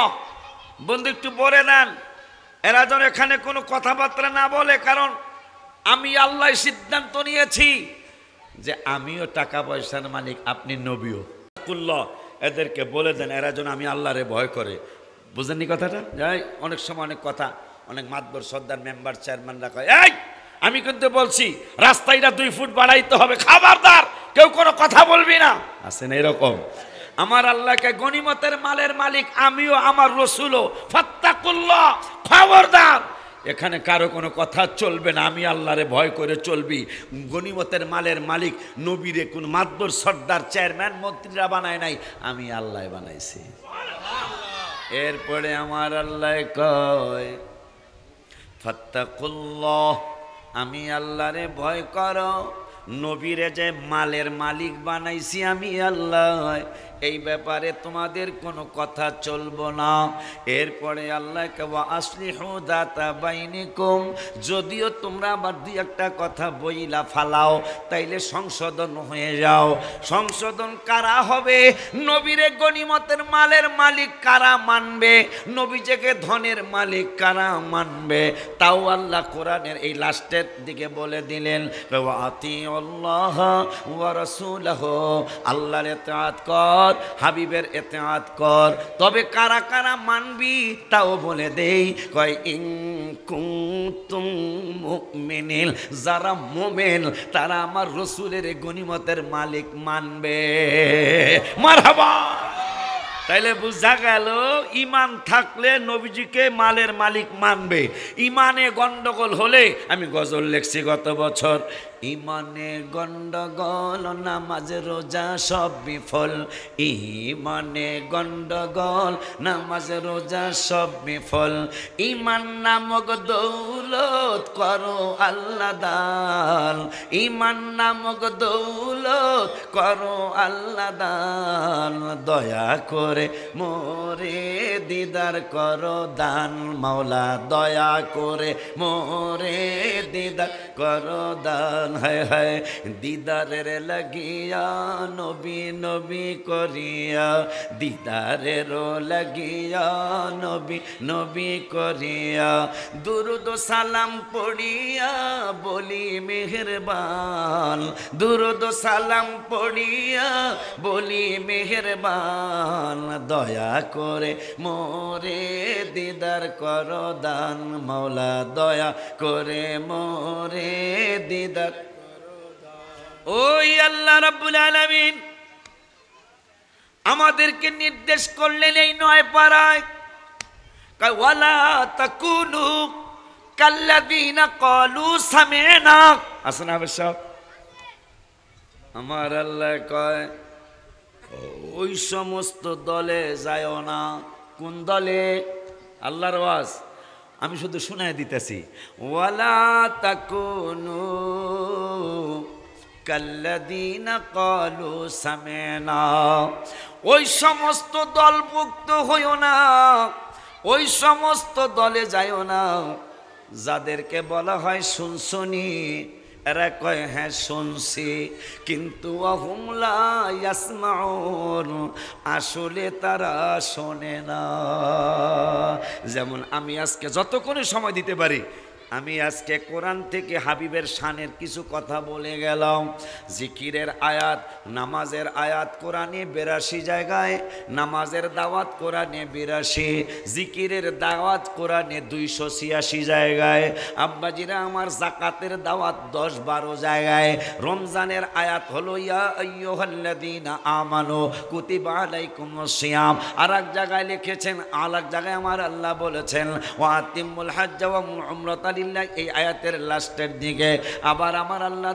বন্ধু একটু বলে দেন, এরা যেন এখানে কোনো কথাবার্তা না বলে, কারণ আমি আল্লাহ সিদ্ধান্ত নিয়েছি যে আমিও টাকা পয়সার মালিক, আপনি নবীও। কুল্লাহ এদেরকে বলে দেন, এরা যেন আমি আল্লাহরে ভয় করে। বুঝেননি কথাটা? যাই অনেক সময় অনেক কথা, অনেক মাতবর সর্দার মেম্বার চেয়ারম্যানরা কয়, এই আমি কিন্তু বলছি রাস্তাটা 2 ফুট বাড়াইতে হবে, খবরদার কেউ কোনো কথা বলবি না। আছেন এরকম? আমার আল্লাহকে গনিমতের মালের মালিক আমিও আমার রসুলও, ফাত্তাকুল্লাহ, খবরদার এখানে কারো কোনো কথা চলবে না, আমি আল্লাহরে ভয় করে চলবি। গনিমতের মালের মালিক নবীরে কোন মাতবর সর্দার চেয়ারম্যান মন্ত্রীরা বানায় নাই, আমি আল্লাহ বানাইছি। এরপরে আমার আল্লাহ কয় ফাত্তাকুল্লাহ, আমি আল্লাহরে ভয় করো। নবীরে যে মালের মালিক বানাইছি আমি আল্লাহ, এই ব্যাপারে তোমাদের কোনো কথা চলবো না। এরপরে আল্লাহকে ওয়া আসলিহু যাতা বাইনিকুম, যদিও তোমরা আবার দুই একটা কথা বইলা ফালাও তাইলে সংশোধন হয়ে যাও। সংশোধন কারা হবে? নবীরে গনিমতের মালের মালিক কারা মানবে? নবীজিকে ধনের মালিক কারা মানবে? তাও আল্লাহ কোরআনের এই লাস্টের দিকে বলে দিলেন ওয়া আতিউল্লাহ ওয়া রাসূলহু, আল্লাহর ইতাআত কর, হাবিবের ইতাআত কর। তবে কারা কারা মানবি তাও বলে দেই, কয় ইন কুনতুম মুমিনিন, যারা মুমিন তারা আমার রাসূলের গনিমতের মালিক মানবে। মারহাবা। তাইলে বুঝা গেল ঈমান থাকলে নবীজিকে মালের মালিক মানবে। ঈমানে গন্ডগোল হলে, আমি গজল লিখছি গত বছর, ঈমানে গন্ডগোল নামাজ রোজা সব বিফল, ঈমানে গন্ডগোল নামাজ রোজা সব বিফল, ঈমান নামক দৌলত করো আল্লাহ দান, ঈমান নামক দৌলত করো আল্লাহ দান, দয়া করে মোরে দিদার করো দান, মাওলা দয়া করে মোরে দিদার করো দান। হায় হায় দিদারের লাগিয়া নবী নবী করিয়া, দিদারের লাগিয়া নবী নবী করিয়া, দুরুদ সালাম পড়িয়া বলি মেহেরবান, দুরুদ সালাম পড়িয়া বলি মেহেরবান, দয়া করে মোরে দিদার করো দান, মাওলা দয়া করে মোরে দিদার। ওই আল্লাহ রাব্বুল আলামিন আমাদেরকে নির্দেশ করলেন এই ৯ পারায়, ওয়ালা তাকুনু কাল্লাযীনা ক্বালু সামি'না। আসনা সব আমার আল্লাহ কয় ওই সমস্ত দলে যায়ও না। কোন দলে? আল্লাহর ওয়াজ আমি শুধু শুনায় দিতেছি। ওয়ালা তাকুনু কাল্লাযীনা ক্বালু সামি'না, ওই সমস্ত দলভুক্ত হইও না, ওই সমস্ত দলে যাইও না যাদেরকে বলা হয় শুনছনি, এরা কয় হ্যাঁ শুনছি, কিন্তু ওয়াহুম লা ইয়াসমাউন, আসলে তারা শোনে না। যেমন আমি আজকে যতক্ষণে সময় দিতে পারি, আমি আজকে কোরআন থেকে হাবিবের শানের কিছু কথা বলে গেলাম। জিকিরের আয়াত, নামাজের আয়াত কোরআনে 82 জায়গায়, নামাজের দাওয়াত কোরআনে 82, জিকিরের দাওয়াত কোরআনে 286 জায়গায়। আব্বাজিরা আমার যাকাতের দাওয়াত 10-12 জায়গায়। রমজানের আয়াত হলো ইয়া আইয়ুহাল্লাযীনা আমানু কুতিবা আলাইকুমুস সিয়াম, আর এক জায়গায় লিখেছেন, আর এক জায়গায় আমার আল্লাহ বলেছেন ওয়া আতিমুল হজ্জ ওয়া উমরাতা, এই আয়াতের লাস্টের দিকে আবার আমার আল্লাহ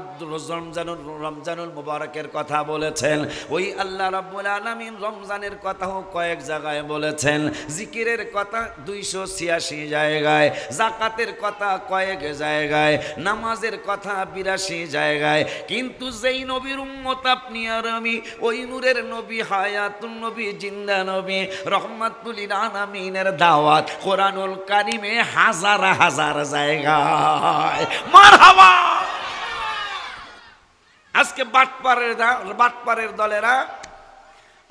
রমজানুল মুবারকের কথা বলেছেন। ওই আল্লাহ রাব্বুল আলামিন রমজানের কথাও কয়েক জায়গায় বলেছেন, জিকিরের কথা 286 জায়গায়, যাকাতের কথা কয়েক জায়গায়, নামাজের কথা 82 জায়গায়। কিন্তু যেই নবীর উম্মত আপনি আর আমি, ওই নূরের নবী, হায়াতুন নবী, জিন্দা নবী, রহমাতুল লিল আলামিনের দাওয়াত কোরআনুল কারীমে হাজার হাজার জায়গায়। মারহাবা। আজকে বাটপারের দলেরা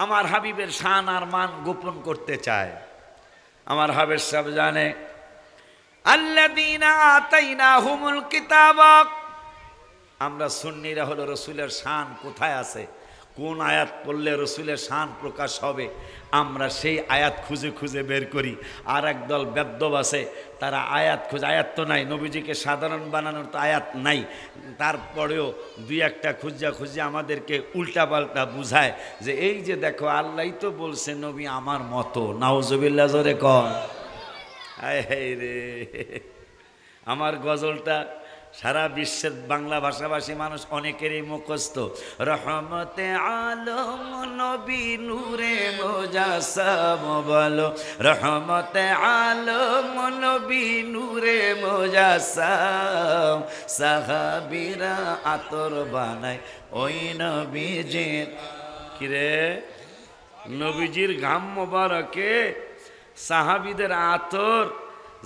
আমার হাবিবের শান আর মান গোপন করতে চায়। আমার হাবিব সব জানে, আল্লাযীনা আতাইনাহুমুল কিতাবা, আমরা সুন্নিরা হলো রাসূলের শান কোথায় আছে, কোন আয়াত পড়লে রসুলের শান প্রকাশ হবে আমরা সেই আয়াত খুঁজে খুঁজে বের করি। আর একদল বেদ্যব আছে, তারা আয়াত খুঁজে, আয়াত তো নাই, নবীজিকে সাধারণ বানানোর তো আয়াত নাই, তারপরেও দুই একটা খুঁজে আমাদেরকে উল্টাপাল্টা বুঝায় যে এই যে দেখো আল্লাহ তো বলছে নবী আমার মতো। নাউজুবিল্লাহ, জোরে কন। আয় রে, আমার গজলটা সারা বিশ্বের বাংলা ভাষাভাষী মানুষ অনেকেরই মুখস্থ। রহমতে আলম নবী নূরে মুজাসসাম বলো, রহমতে আলম নবী নূরে মুজাসসাম, সাহাবীরা আতর বানায় ওই নবীজির, কিরে নবীজির ঘাম মোবারকে সাহাবীদের আতর।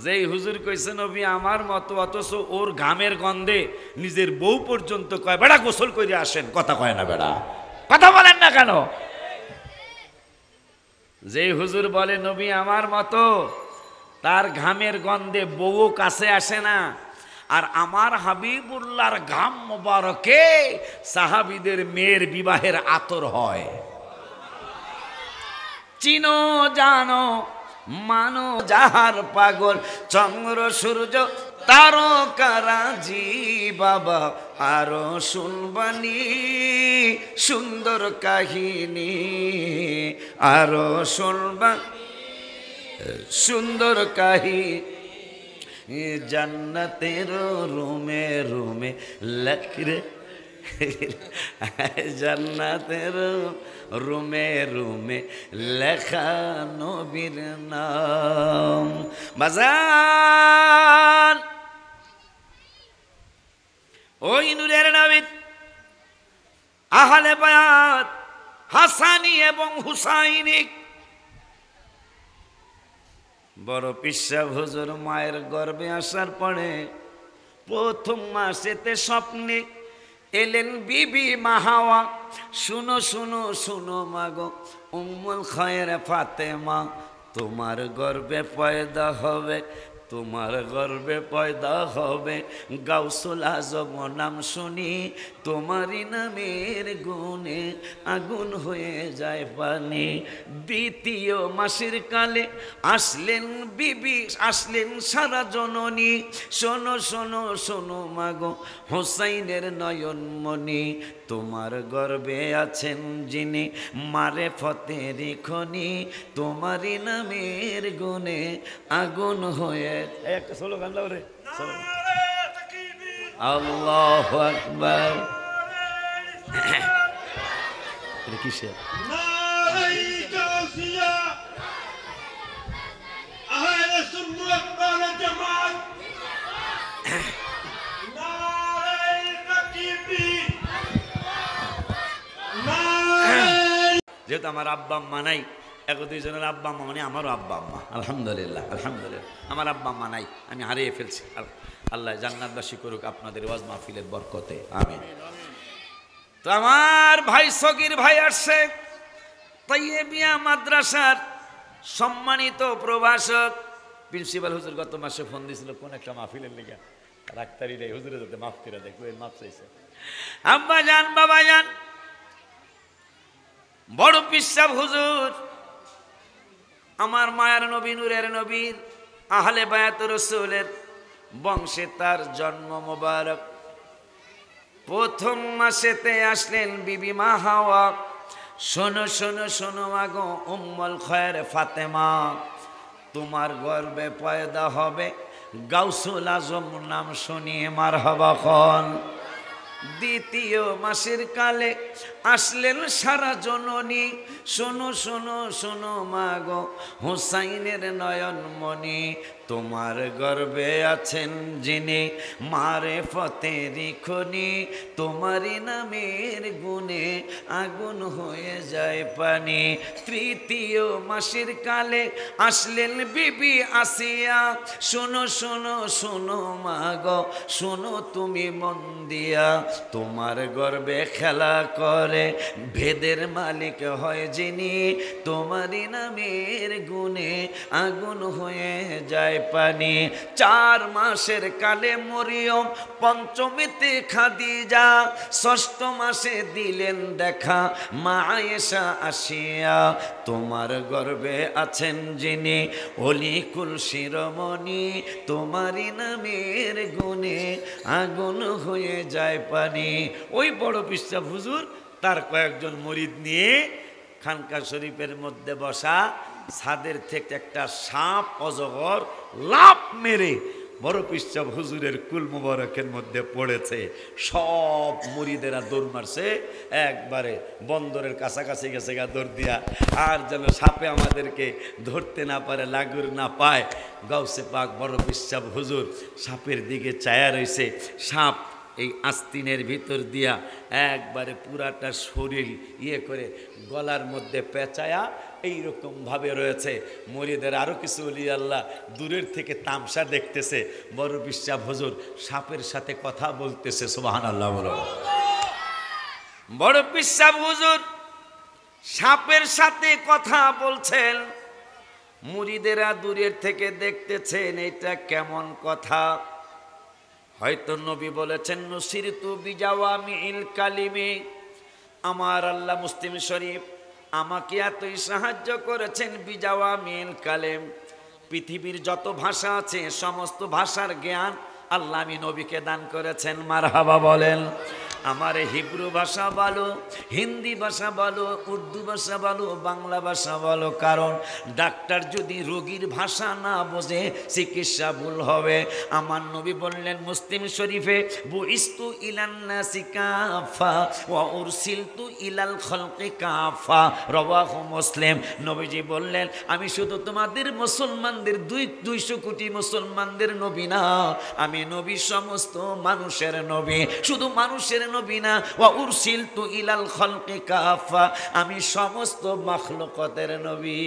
যেই হুজুর কইছে নবী আমার মতো, অথচ ওর ঘামের গন্ধে নিজের বউ পর্যন্ত কয় বেড়া গোসল করে আসেন, কথা কয় না বেড়া, কথা বলেন না কেন? যেই হুজুর বলে নবী আমার মতো, তার ঘামের গন্ধে বউ কাছে আসে না। আর আমার হাবিবুল্লাহর ঘাম মোবারকে সাহাবীদের মেয়ের বিবাহের আতর হয়। চিনো জানো মানো যাহার পাগল, চন্দ্র সূর্য তারকারাজি বাবা, আরো শুনবানি সুন্দর কাহিনী, আরো শুনবা সুন্দর কাহিনী, জান্নাতের রুমে রুমে লেখরে, জান্নাতের রুমে রুমে লেখা নবীর নাম। বাজান ওই নূরের নবী আহলে বায়াত হাসানি এবং হুসাইনি, বড় পিসা হুজুর মায়ের গর্ভে আসার পরে প্রথম মাসেতে স্বপ্নে এলেন বিবি মা হাওয়া। শুনো শুনো শুনো মাগো উম্মুল খায়ের ফাতেমা, তোমার গর্ভে পয়দা হবে, তোমার গর্ভে পয়দা হবে গাউসুল আজম নাম শুনি, তোমারই নামের গুণে আগুন হয়ে যায় পানি। দ্বিতীয় মাসের কালে আসলেন বিবি, আসলেন সারা জননী। শোনো শোনো শোনো মাগো হোসাইনের নয়নমণি, তোমার গর্ভে আছেন যিনি মারে ফতের খনি, তোমারই নামের গুণে আগুন হয়ে। একটা স্লোগান দাও রে, আল্লাহু আকবার। এটা কিসের? যেহেতু আমার আব্বা আম্মা নাই, এক দুইজনের আব্বা আম্মা মানে আমারও আব্বা আম্মা, আলহামদুলিল্লাহ আলহামদুলিল্লাহ আমার আব্বা আম্মা নাই, আমি হারিয়ে ফেলছি। আল্লাহ জান্নাতবাসী করুক আপনাদের ওয়াজ মাহফিলের বরকতে, আমিন। তো আমার ভাই সগীর ভাই আসছে তাইয়েবিয়া মাদ্রাসার সম্মানিত প্রভাষক প্রিন্সিপাল হুজুর গত মাসে ফোন দিয়েছিল কোন একটা মাহফিলের লেগে, ডাক্তারি নেই হুজুরে যাতে মাফ করে দেয়, মাফ চাইছে। আব্বা যান বাবা যান বড় পিসাব হুজুর আমার মায়ের নবী নূরের নবীর আহলে বায়াত রাসূলের বংশে তার জন্ম মোবারক। প্রথম মাসেতে আসলেন বিবি মা হাওয়া। শোনো শোনো শোনো মাগো উম্মুল খায়ের ফাতেমা, তোমার গর্ভে পয়দা হবে গাউসুল আজম নাম শুনিয়ে মারহাবা খন। দ্বিতীয় মাসের কালে আসলেন সারা জননী। শোনো শোনো শোনো মাগো হুসাইনের নয়নমণি, তোমার গর্ভে আছেন যিনি মারে ফতেরি খনি, তোমারই নামের গুণে আগুন হয়ে যায় পানি। তৃতীয় মাসের কালে আসলেন বিবি আসিয়া। শোনো শোনো শোনো মাগো শোনো তুমি মন দিয়া, তোমার গর্ভে খেলা করে ভেদের মালিক হয় যিনি, তোমারই নামের গুণে আগুন হয়ে যায় যায় পানি। 4 মাসের কালে মরিয়ম, পঞ্চমীতে খাদিজা, 6ষ্ঠ মাসে দিলেন দেখা মা আয়েশা আসিয়া। তোমার গর্ভে আছেন যিনি অলিকুল শিরোমণি, তোমারই নামের গুণে আগুন হয়ে যায় পানি। ওই বড় পিসা হুজুর তার কয়েকজন মুরিদ নিয়ে খানকা শরীফের মধ্যে বসা, ছাদের থেকে একটা সাপ অজগর লাফ মেরে বড় পিসা হুজুরের কুল মুবারকের মধ্যে পড়েছে। সব মুরিদেরা দৌড় মারছে, একবারে বন্দরের কাছাকাছি গেছে গা দৌড় দিয়া, আর যেন সাপে আমাদেরকে ধরতে না পারে, লাগুর না পায়। গাউসে পাক বড় পিসা হুজুর সাপের দিকে চায়া রয়েছে। সাপ এই আস্তিনের ভিতর দিয়া একবারে পুরাটা শরীর করে গলার মধ্যে পেঁচায়া এইরকমভাবে রয়েছে। মুরিদের আরও কিছু ওলি আল্লাহ দূরের থেকে তামসা দেখতেছে। বড় বিশ্বাস হুজুর সাপের সাথে কথা বলতেছে। সুবহানাল্লাহ বলো। বড় বিশ্বাস হুজুর সাপের সাথে কথা বলছেন, মুরিদেরা দূরের থেকে দেখতেছেন এটা কেমন কথা। হয়তো নবী বলেছেন নুসিরতু বিজাওয়ামিল কালিমি, আমার আল্লাহ মুসলিম শরীফ আমাকে এতই সাহায্য করেছেন বিজাওয়ামিল কালেম, পৃথিবীর যত ভাষা আছে সমস্ত ভাষার জ্ঞান আল্লাহ আমি নবীকে দান করেছেন। মারহাবা বলেন। আমার হিব্রু ভাষা বলো, হিন্দি ভাষা বলো, উর্দু ভাষা বলো, বাংলা ভাষা বলো, কারণ ডাক্তার যদি রোগীর ভাষা না বোঝে চিকিৎসা ভুল হবে। আমার নবী বললেন মুসলিম শরীফে, বুইস্তু ইলান নাসি কাফা ওয়া উরসিলতু ইলাল খালকি কাফা, রাওয়াহু মুসলিম। নবীজি বললেন আমি শুধু তোমাদের মুসলমানদের 200 কোটি মুসলমানদের নবী না, আমি নবী সমস্ত মানুষের নবী। শুধু মানুষের নবী না, ওয়া উরসিলতু ইলাল খালকি কাফা, আমি সমস্ত মাখলুকাতের নবী।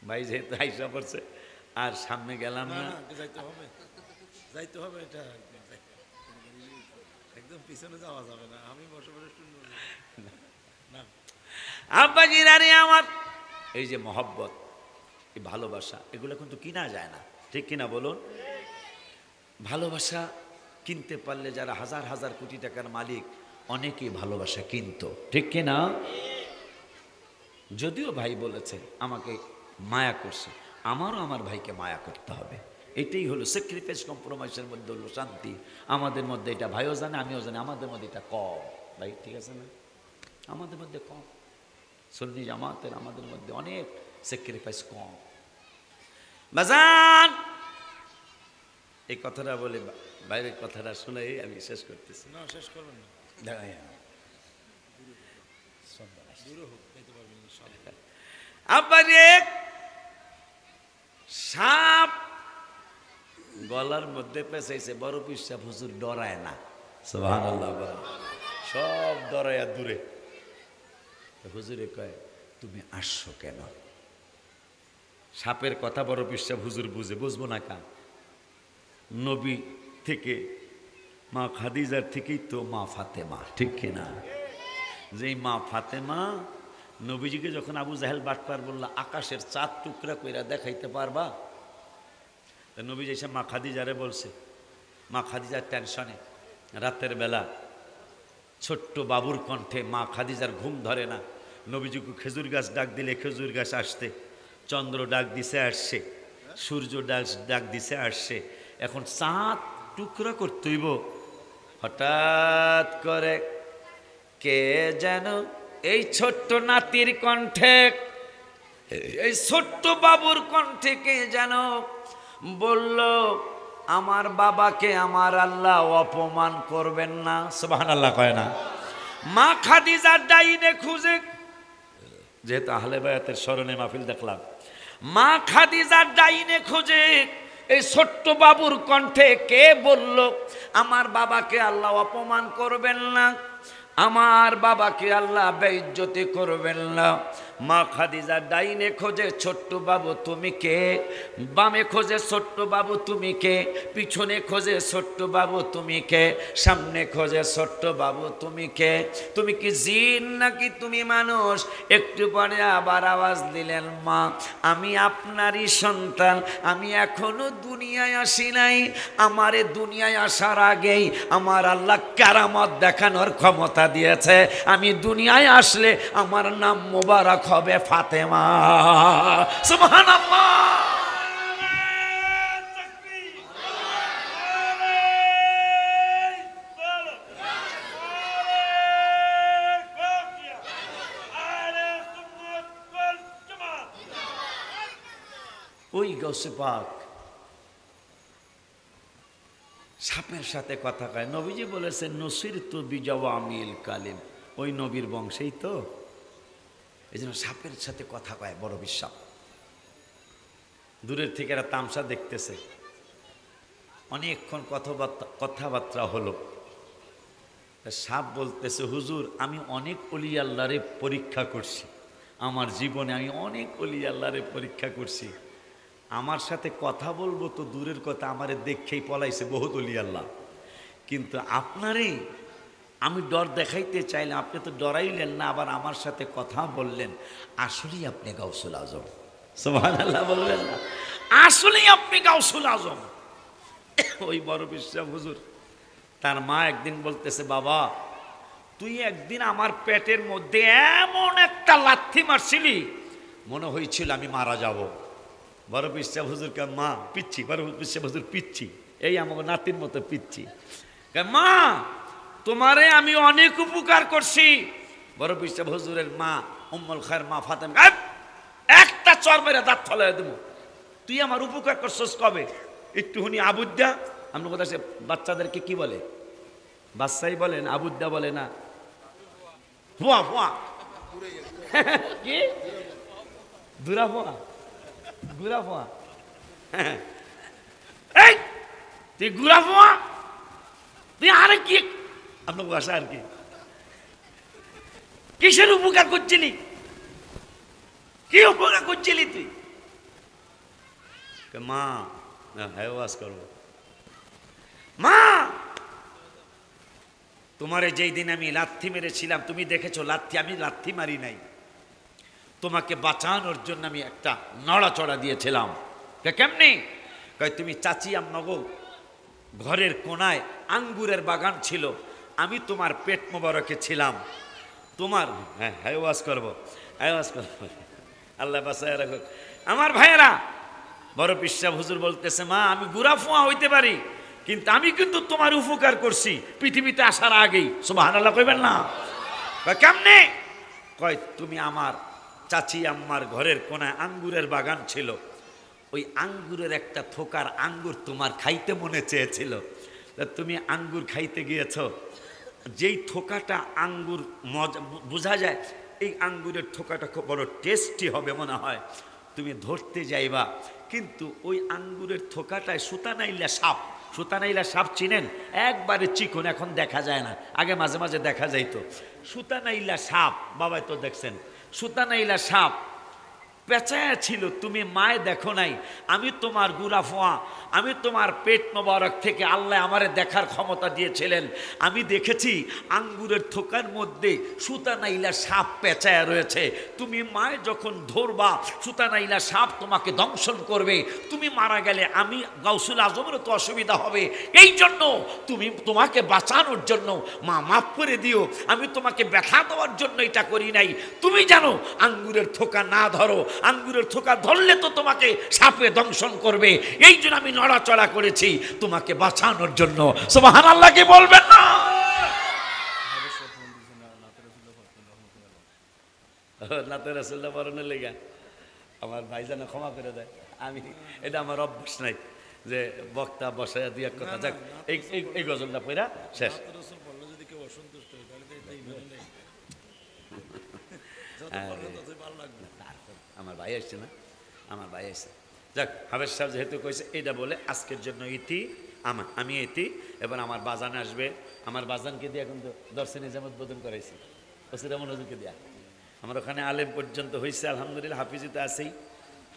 ভাই যেহেতু আইসা পড়ছে আর সামনে গেলাম না, যাইতে হবে, এটা একদম পিছনে যাওয়া যাবে না। আমি বসে বসে শুনবো না। আব্বাজিরা রে আমার, এই যে মহব্বত, এই ভালোবাসা, এগুলো কিন্তু কিনা যায় না, ঠিক কিনা বলুন? ভালোবাসা কিনতে পারলে যারা হাজার হাজার কোটি টাকার মালিক অনেকেই ভালোবাসা কিনতো, ঠিক কিনা? যদিও ভাই বলেছে আমাকে মায়া করছে, আমারও আমার ভাইকে মায়া করতে হবে। এটাই হলো স্যাক্রিফাইস, কম্প্রোমাইজের মধ্যে হলো শান্তি। আমাদের মধ্যে এটা ভাইও জানে, আমিও জানি, আমাদের মধ্যে এটা কম। ভাই ঠিক আছে না? আমাদের মধ্যে কম। সুন্নি জামাতের আমাদের মধ্যে অনেক স্যাক্রিফাইস কম। বাজান এই কথাটা বলে বাইরের কথাটা শুনে আমি শেষ করতেছি। না, শেষ করবেন না। আব্বারে সাপ গলার মধ্যে পেঁচাইছে, বড় পিসা হুজুর ডরায় না। সুবহানাল্লাহ বলেন। সব ডরায়া দূরে। হুজুরে কয় তুমি আসছো কেন? সাপের কথা বড় পিসা হুজুর বুঝে, বুঝবো না কেন? নবী থেকে মা খাদিজার থেকেই তো মা ফাতেমা, ঠিক কিনা? যেই মা ফাতেমা নবীজিকে যখন আবু জাহেল বাটপার বলল আকাশের চাঁদ টুকরা কইরা দেখাইতে পারবা, তা নবীজি এসে মা খাদিজারে বলছে। মা খাদিজার টেনশনে রাতের বেলা ছোট্ট বাবুর কণ্ঠে মা খাদিজার ঘুম ধরে না। নবীজিকে খেজুর গাছ ডাক দিলে খেজুর গাছ আসতে, চন্দ্র ডাক দিছে আসছে, সূর্য ডাক দিছে আসছে। এখন চাঁদ টুকরা করতেইব, হঠাৎ করে কে যেন এই ছোট্ট নাতির কণ্ঠে, এই ছোট্ট বাবুর কণ্ঠে কে যেন বলল আমার বাবাকে আমার আল্লাহ অপমান করবেন না। সুবহানাল্লাহ কয় না? মা খাদিজার ডাইনে খুঁজে, যেহেতু আহলে বায়াতের স্মরণে মাহফিল দেখলাম, মা খাদিজার ডাইনে খুঁজে এই ছোট্ট বাবুর কণ্ঠে কে বলল আমার বাবাকে আল্লাহ অপমান করবেন না। আমার বাবাকে আল্লাহ বেইজ্জতি করবেন না। মা খাদিজা ডাইনে খোঁজে ছোট্ট বাবু তুমি কে, বামে খোঁজে ছোট্ট বাবু তুমি কে, পিছনে খোঁজে ছোট্ট বাবু তুমি কে, সামনে খোঁজে ছোট্ট বাবু তুমি কে, তুমি কি জিন নাকি তুমি মানুষ? একটু পরে আবার আওয়াজ দিলেন, মা আমি আপনারই সন্তান, আমি এখনো দুনিয়ায় আসি নাই, আমারে দুনিয়ায় আসার আগেই আমার আল্লাহ কারামত দেখানোর ক্ষমতা দিয়েছে, আমি দুনিয়ায় আসলে আমার নাম মোবারক হবে ফাতেমা। সুবহানাল্লাহ। ওই গৌসে পাক সাপের সাথে কথা কয়। নবীজি বলেছেন নসির তো বিজওয়ামিল কালিম, ওই নবীর বংশেই তো, এই জন্য সাপের সাথে কথা কয় বড় বিশ্বাস। দূরের থেকে এরা তামসা দেখতেছে, অনেকক্ষণ কথাবার্তা হলো। সাপ বলতেছে, হুজুর আমি অনেক অলি আল্লাহরে পরীক্ষা করছি, আমার জীবনে আমি অনেক অলি আল্লাহরে পরীক্ষা করছি, আমার সাথে কথা বলবো তো দূরের কথা, আমারে দেখেই পলাইছে বহুত অলি আল্লাহ, কিন্তু আপনারই আমি ডর দেখাইতে চাইলাম, আপনি তো ডরাইলেন না, আবার আমার সাথে কথা বললেন, আসলেই আপনি গাউসুল আজম। সুবহানাল্লাহ বললেন না, আসলেই আপনি গাউসুল আজম। ওই বড় বিশ্বাস হুজুর, তার মা একদিন বলতেছে, বাবা তুই একদিন আমার পেটের মধ্যে এমন একটা লাথি মারছিলি মনে হয়েছিল আমি মারা যাব। বড় বিশ্বাস হুজুরকে মা পিচ্ছি, বড় বিশ্বাস হুজুর পিচ্ছি, এই আমার নাতির মতো পিচ্ছি, মা তোমারে আমি অনেক উপকার করছি। বড় বিশ্বাস হুজুরের মা উম্মুল খায়ের মা ফাতেমা একটা চর মেরে দাঁত ফলাই দেবো, তুই আমার উপকার করছস কবে? একটু হুনি আবুদ্দা, আমরা কোথায় সে বাচ্চাদেরকে কি বলে, বাচ্চাই বলেন, আবুদ্দা বলে না, ফুয়া ফুয়া কি দুরা ফুয়া, গুড়া ফুয়া, এই তুই গুড়া ফুয়া, তুই আরে কি আপনার ভাষা আর কি, কিসের উপকার করছিলি, কি উপকার করছিলি তুই? মা হ্যাঁ ওয়াজ করবো, মা তোমারে যেই দিন আমি লাথি মেরেছিলাম তুমি দেখেছো, লাথি আমি লাথি মারি নাই, তোমাকে বাঁচানোর জন্য আমি একটা নড়াচড়া দিয়েছিলাম। কেমনি? তুমি চাচি আম্মাগো ঘরের কোনায় আঙ্গুরের বাগান ছিল, আমি তোমার পেট মোবারকে ছিলাম, তোমার হ্যাঁ হ্যাঁ ওয়াজ করবো, হ্যাঁ ওয়াজ করবো, আল্লাহ বাঁচায় রাখুক। আমার ভাইয়েরা, বড় পিসা হুজুর বলতেছে, মা আমি গুড়া ফুয়া হইতে পারি, কিন্তু আমি কিন্তু তোমার উপকার করছি পৃথিবীতে আসার আগেই। সুবহানাল্লাহ কইবেন না? কেমনে? কয় তুমি আমার চাচি আম্মার ঘরের কোনায় আঙ্গুরের বাগান ছিল, ওই আঙ্গুরের একটা থোকার আঙ্গুর তোমার খাইতে মনে চেয়েছিল, তুমি আঙ্গুর খাইতে গিয়েছ, যেই থোকাটা আঙ্গুর মজা বোঝা যায়, এই আঙ্গুরের থোকাটা খুব বড় টেস্টি হবে মনে হয়, তুমি ধরতে যাইবা, কিন্তু ওই আঙ্গুরের থোকাটায় সুতানাইলা সাপ, সুতানাইলা সাপ চিনেন? একবারে চিকন, এখন দেখা যায় না, আগে মাঝে মাঝে দেখা যাইতো। সুতানাইলা সাপ বাবাই তো দেখছেন, সুতানাইলা সাপ পেঁচায়া ছিল, তুমি মায় দেখো নাই, আমি তোমার গুড়া ফোয়া, আমি তোমার পেট মোবারক থেকে আল্লাহ আমারে দেখার ক্ষমতা দিয়েছিলেন, আমি দেখেছি আঙ্গুরের থোকার মধ্যে সুতানাইলা সাপ পেঁচায়া রয়েছে, তুমি মায় যখন ধরবা সুতানাইলা সাপ তোমাকে দংশন করবে, তুমি মারা গেলে আমি গাউসুল আজমেরও তো অসুবিধা হবে, এই জন্য তোমাকে বাঁচানোর জন্য মা মাফ করে দিও, আমি তোমাকে ব্যথা দেওয়ার জন্য এটা করি নাই, তুমি জানো আঙ্গুরের থোকা না ধরো, আঙ্গুরের থোকা ধরলে তো তোমাকে সাপে দংশন করবে, এই জন্য আমি নড়াচড়া করেছি তোমাকে বাঁচানোর জন্য। সুবহানাল্লাহ কি বলবেন না? নাতে রাসূলুল্লাহ বরণের লেগা আমার ভাইজান ক্ষমা করে দেয়, আমি এটা আমার অভ্যাস নাই যে বক্তা বসায় দুই এক কথা, যাক এই গজলটা পড়া শেষ। আমার ভাই আসছে না, আমার ভাই আসছে, যাক হাবেজ সাহেব যেহেতু কইছে এইটা বলে আজকের জন্য ইতি, আমি ইতি, এবার আমার বাজান আসবে, আমার বাজানকে দিয়ে এখন তো দর্শন নিজামত বোধন করাইছি ওসিরামন হুজুরকে দিয়া আমার ওখানে আলেম পর্যন্ত হয়েছে আলহামদুলিল্লাহ, হাফিজি তো আছেই,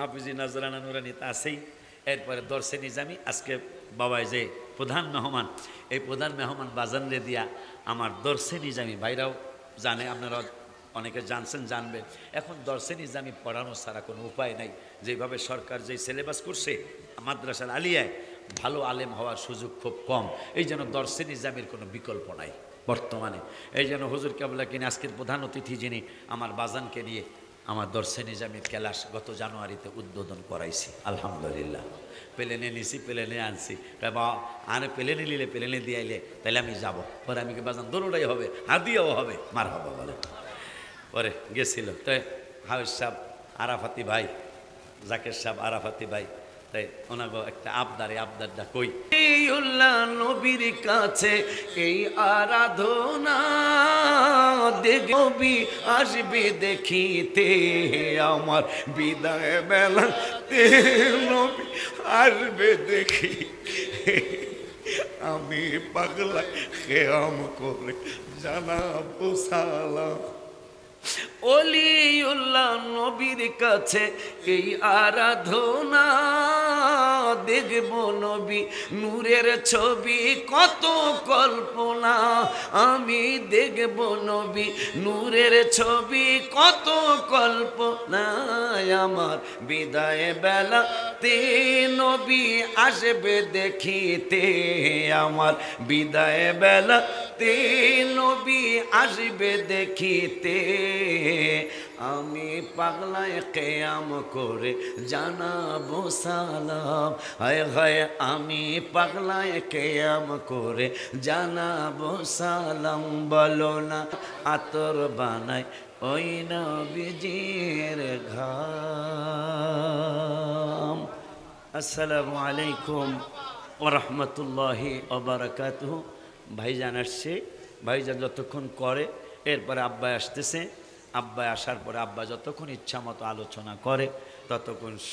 হাফিজি নাজরানা নুরানি তো আছেই। এরপরে দর্শে নিজামি আজকে বাবাই যে প্রধান মেহমান, এই প্রধান মেহমান বাজানরে দিয়া আমার দর্শে নিজামি ভাইরাও জানে, আপনারা অনেকে জানছেন জানবেন। এখন দর্শে নিজামি পড়ানো ছাড়া কোনো উপায় নাই। যেভাবে সরকার যেই সিলেবাস করছে মাদ্রাসার আলিয়ায় ভালো আলেম হওয়ার সুযোগ খুব কম, এই জন্য দর্শে নিজামির কোনো বিকল্প নাই বর্তমানে। এই জন্য হুজুর কেবলা কিনে আজকের প্রধান অতিথি যিনি আমার বাজানকে নিয়ে আমার দর্শে নিজামির ক্লাস গত জানুয়ারিতে উদ্বোধন করাইছি আলহামদুলিল্লাহ। প্লেনে নিছি, প্লেনে আনছি, বাবা আনে প্লেনে নিলে প্লেনে দিয়ে আইলে তাহলে আমি যাবো, পরে আমি বাজান দোনোটাই হবে, হাদিয়াও হবে, মার হবা বলে। পরে গেছিল তো হাউস সাহেব আরাফাতি ভাই, জাকের সাহেব আরাফাতি ভাই, তাই ওনাকে একটা আবদার, এই আবদারটা কই নবীর কাছে এই আরাধনা দেখবি আসবে দেখিতে আমার বিদায় বেলা নবী আসবে দেখি আমি পাগলা খেয়াম করে জানাবো সালাম। ওলিউল্লাহ নবীর কাছে এই আরাধনা দেখব নবী নূরের ছবি কত কল্পনা, আমি দেখব নবী নূরের ছবি কত কল্পনা আমার বিদায় বেলা তে নবী আসবে দেখিতে আমার বিদায় বেলা তে নবী আসবে দেখিতে আমি পাগলায় কেয়াম করে জানাবো সালাম। হায় হায় আমি পাগলায় কেয়াম করে জানাবো সালাম। বলো না আতর বানাই ওই নবীজির ঘাম। আসসালামু আলাইকুম ওয়া রাহমাতুল্লাহি ওয়া বারাকাতুহু। ভাইজান আসছে, ভাইজান যতক্ষণ করে এরপরে আব্বাই আসতেছে, আব্বাই আসার পরে আব্বা যতক্ষণ ইচ্ছা মতো আলোচনা করে ততক্ষণ